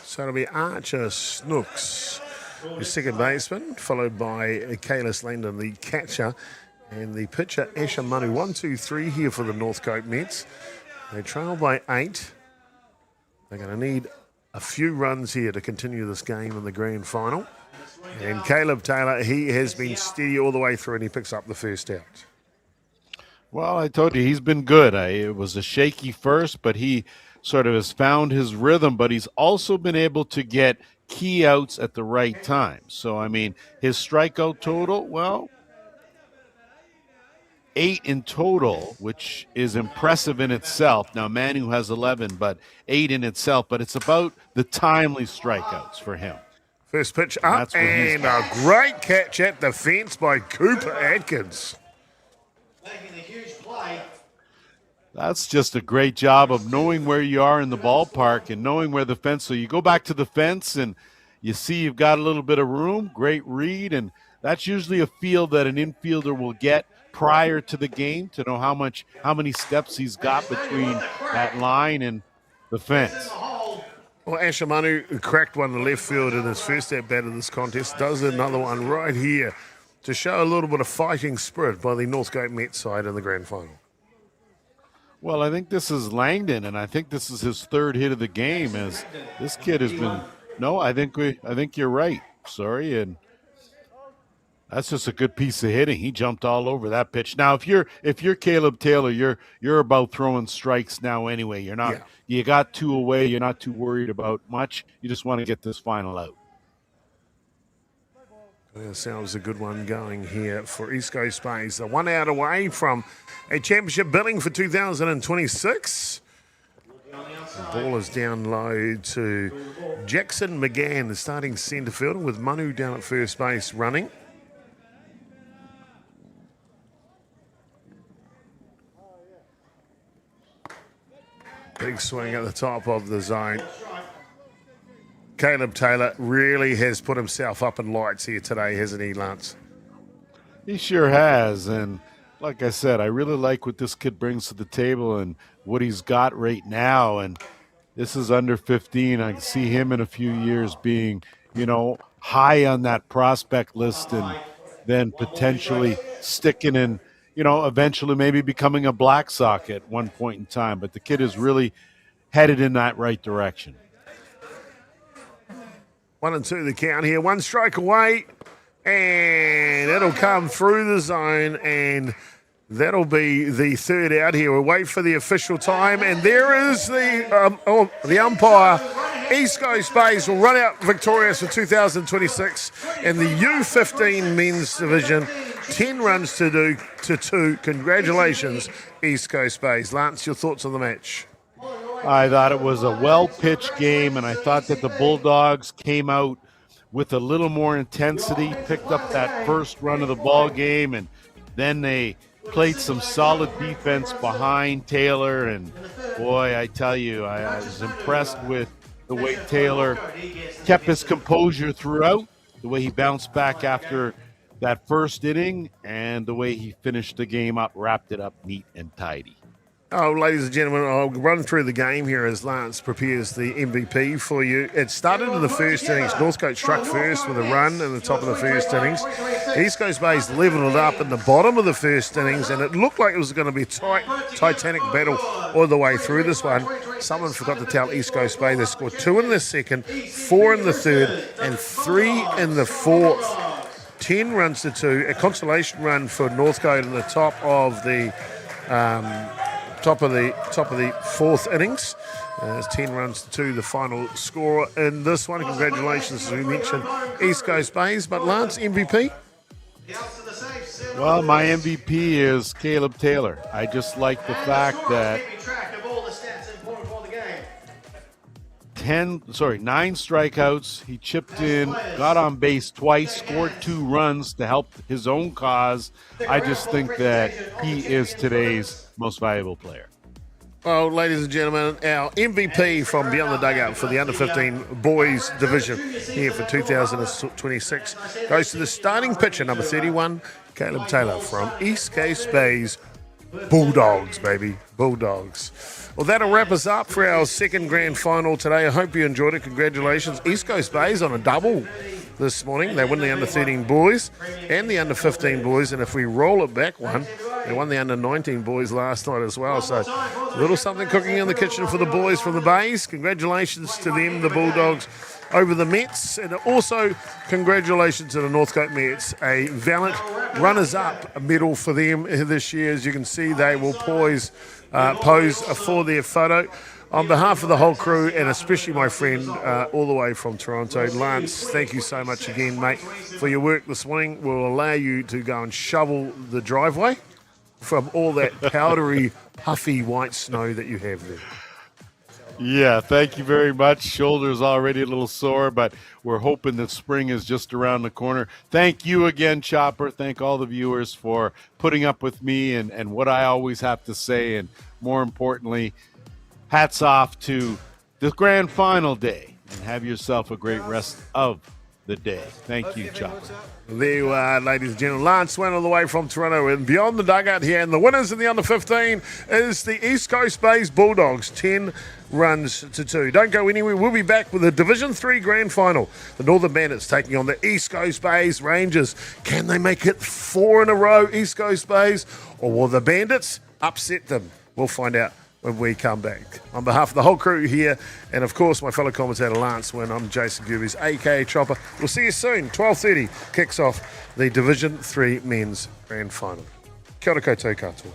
So it'll be Archer Snooks, the second baseman, followed by Kalis Langdon, the catcher, and the pitcher, Asher Manu. 1-2-3 here for the Northcote Mets. They trail by 8. They're going to need a few runs here to continue this game in the grand final. And Caleb Taylor, he has been steady all the way through, and he picks up the first out. Well, I told you, he's been good. It was a shaky first, but he sort of has found his rhythm, but he's also been able to get key outs at the right time. So, I mean, his strikeout total, well, 8 in total, which is impressive in itself. Now, Manu has 11, but 8 in itself. But it's about the timely strikeouts for him. First pitch up, and a great catch at the fence by Cooper Atkins. Making a huge play. That's just a great job of knowing where you are in the ballpark and knowing where the fence. So you go back to the fence and you see you've got a little bit of room, great read, and that's usually a feel that an infielder will get prior to the game to know how many steps he's got between that line and the fence. Well, Asher Manu cracked one to left field in his first at-bat of this contest, does another one right here to show a little bit of fighting spirit by the Northcote Mets side in the grand final. Well, I think this is Langdon, and I think this is his third hit of the game. As this kid has been. No, I think you're right. Sorry, and that's just a good piece of hitting. He jumped all over that pitch. Now, if you're Caleb Taylor, you're about throwing strikes now anyway. You're not. Yeah. You got 2 away. You're not too worried about much. You just want to get this final out. That sounds a good one going here for East Coast Bays. They're 1 out away from a championship billing for 2026. The ball is down low to Jackson McGann, the starting centre fielder, with Manu down at first base running. Big swing at the top of the zone. Caleb Taylor really has put himself up in lights here today, hasn't he, Lance? He sure has, and like I said, I really like what this kid brings to the table and what he's got right now, and this is under 15. I can see him in a few years being, high on that prospect list and then potentially sticking in, eventually maybe becoming a Black Sox at one point in time, but the kid is really headed in that right direction. 1-2 the count here. 1 strike away, and it'll come through the zone, and that'll be the third out here. We'll wait for the official time, and there is the umpire. East Coast Bays will run out victorious for 2026 in the U15 men's division. 10 runs to 2. Congratulations, East Coast Bays. Lance, your thoughts on the match? I thought it was a well-pitched game, and I thought that the Bulldogs came out with a little more intensity, picked up that first run of the ball game, and then they played some solid defense behind Taylor. And, boy, I tell you, I was impressed with the way Taylor kept his composure throughout, the way he bounced back after that first inning, and the way he finished the game up, wrapped it up neat and tidy. Oh, ladies and gentlemen, I'll run through the game here as Lance prepares the MVP for you. It started in the first innings. Northcote struck first with a run in the top of the first innings. East Coast Bays leveled it up in the bottom of the first innings, and it looked like it was going to be a titanic battle all the way through this one. Someone forgot to tell East Coast Bay they scored 2 in the second, 4 in the third, and 3 in the fourth. 10 runs to 2. A consolation run for Northcote in the top of the fourth innings. It's 10 runs to 2, the final score in this one. Congratulations, as we mentioned, East Coast Bays. But Lance, MVP? Well, my MVP is Caleb Taylor. I just like the fact that 9 strikeouts. He chipped in, got on base twice, scored 2 runs to help his own cause. I just think that he is today's most valuable player. Well, ladies and gentlemen, our MVP from Beyond the Dugout for the Under-15 Boys Division here for 2026 goes to the starting pitcher, number 31, Caleb Taylor from East Coast Bay's Bulldogs, baby. Bulldogs. Well, that'll wrap us up for our second grand final today. I hope you enjoyed it. Congratulations. East Coast Bay's on a double this morning. They won the Under-13 boys and the Under-15 boys, and if we roll it back one, they won the Under-19 boys last night as well. So a little something cooking in the kitchen for the boys from the Bays. Congratulations to them, the Bulldogs, over the Mets. And also congratulations to the Northcote Mets, a valiant runners-up medal for them this year. As you can see, they will pose for their photo. On behalf of the whole crew, and especially my friend all the way from Toronto, Lance, thank you so much again, mate, for your work this morning. We'll allow you to go and shovel the driveway from all that powdery, puffy white snow that you have there. Yeah, thank you very much. Shoulder's already a little sore, but we're hoping that spring is just around the corner. Thank you again, Chopper. Thank all the viewers for putting up with me and what I always have to say. And more importantly, hats off to the grand final day. And have yourself a great rest of the day. Thank you, Chopper. There you are, ladies and gentlemen. Lance went all the way from Toronto and Beyond the Dugout here. And the winners in the Under-15 is the East Coast Bay's Bulldogs, 10 runs to 2. Don't go anywhere. We'll be back with the Division 3 Grand Final. The Northern Bandits taking on the East Coast Bay's Rangers. Can they make it 4 in a row, East Coast Bay's? Or will the Bandits upset them? We'll find out when we come back. On behalf of the whole crew here, and of course my fellow commentator Lance Wynn, I'm Jason Gerbes, aka Chopper. We'll see you soon. 12:30 kicks off the Division 3 Men's Grand Final. Kia ora koutou katoa.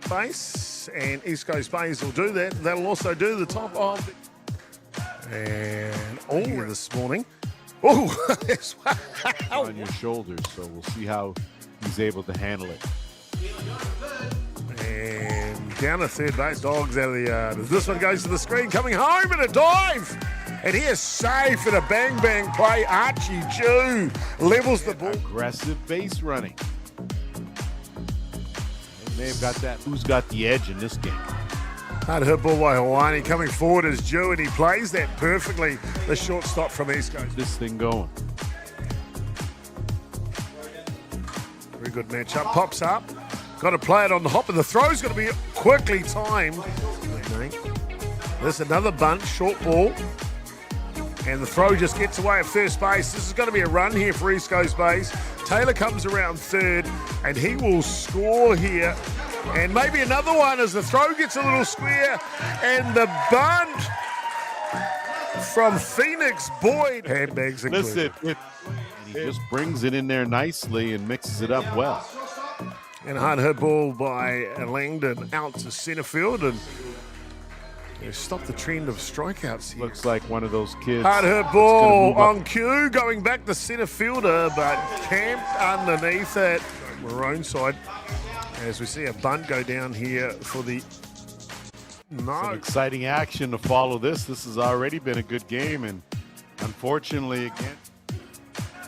Base, and East Coast Bays will do that. That'll also do the top of and all this morning. Oh, On your shoulders, so we'll see how he's able to handle it. And down to third base, Dogs out of the yard. As this one goes to the screen, coming home in a dive. And he is safe in a bang-bang play. Archie Jew levels the ball. Aggressive base running. They've got that. Who's got the edge in this game? Hard hit ball by Hawaiian. Coming forward is Jew, and he plays that perfectly. The shortstop from East Coast. This thing going. Very good matchup. Pops up. Got to play it on the hop, and the throw's got to be quickly timed. There's another bunt, short ball. And the throw just gets away at first base. This is going to be a run here for East Coast Bays. Taylor comes around third, and he will score here. And maybe another one as the throw gets a little square. And the bunt from Phoenix Boyd. Handbags included. Listen, and he just brings it in there nicely and mixes it up well. And a hard hit ball by Langdon out to center field. And they stopped the trend of strikeouts here. Looks like one of those kids. Hard hit ball on cue, going back to center fielder, but camped underneath it. Maroon side, as we see a bunt go down here for the... Some exciting action to follow this. This has already been a good game, and unfortunately, again,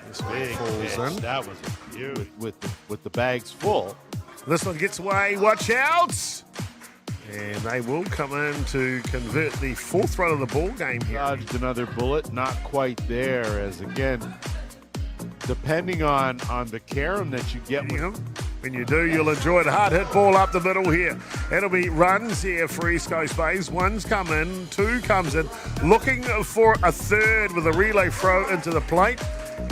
this big falls in. That was a beauty with the bags full. This one gets away. Watch out! And they will come in to convert the fourth run of the ball game here. Dodged another bullet, not quite there. As again, depending on the carom that you get with him. When you do, you'll enjoy it. Hard hit ball up the middle here. It'll be runs here for East Coast Bays. One's come in, two comes in. Looking for a third with a relay throw into the plate.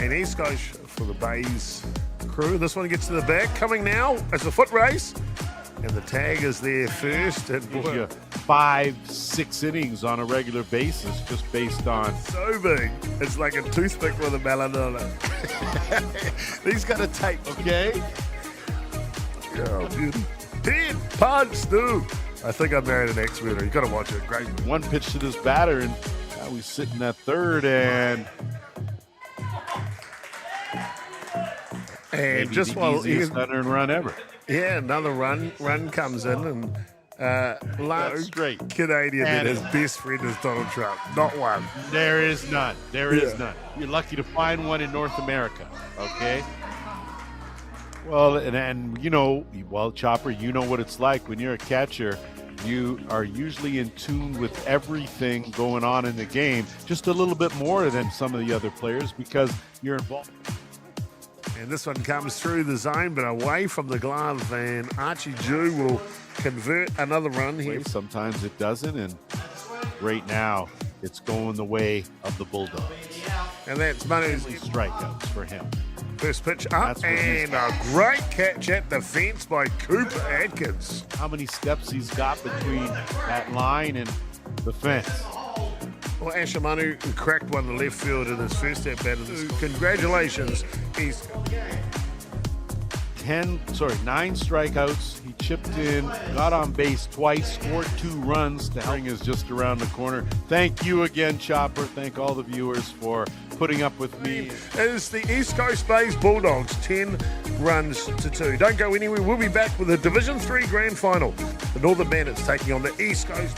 And East Coast for the Bays crew. This one gets to the back. Coming now as a foot race. And the tag is there first. And Gives you 5-6 innings on a regular basis just based on. so big. It's like a toothpick with a melon on it. He's got a tape. Okay. Oh, beauty. 10 punch, dude. I think I married an ex-winner. You got to watch it. Great. One pitch to this batter, and now he's sitting at third, and maybe just the while easiest unearned run ever. yeah, another run comes in, and That's great. Canadian that And his best friend is Donald Trump. Not one. There is none. There is none. You're lucky to find one in North America. Okay. Well, and you know, well, Chopper, you know what it's like when you're a catcher. You are usually in tune with everything going on in the game, just a little bit more than some of the other players because you're involved. And this one comes through the zone, but away from the glove, and Archie Jew will convert another run here. Sometimes it doesn't, and right now it's going the way of the Bulldogs. And that's Manu's Strikeouts for him. first pitch up, That's what he's and a great catch at the fence by Cooper Atkins. How many steps he's got between that line and the fence? Well, Asher Manu cracked one to left field in his first at bat. Congratulations. He's 9 strikeouts. He chipped in, got on base twice, scored 2 runs. The Herring is just around the corner. Thank you again, Chopper. Thank all the viewers for putting up with me. is the East Coast Bays Bulldogs 10 runs to 2. Don't go anywhere. We'll be back with the Division 3 Grand Final. The Northern Bandits taking on the East Coast.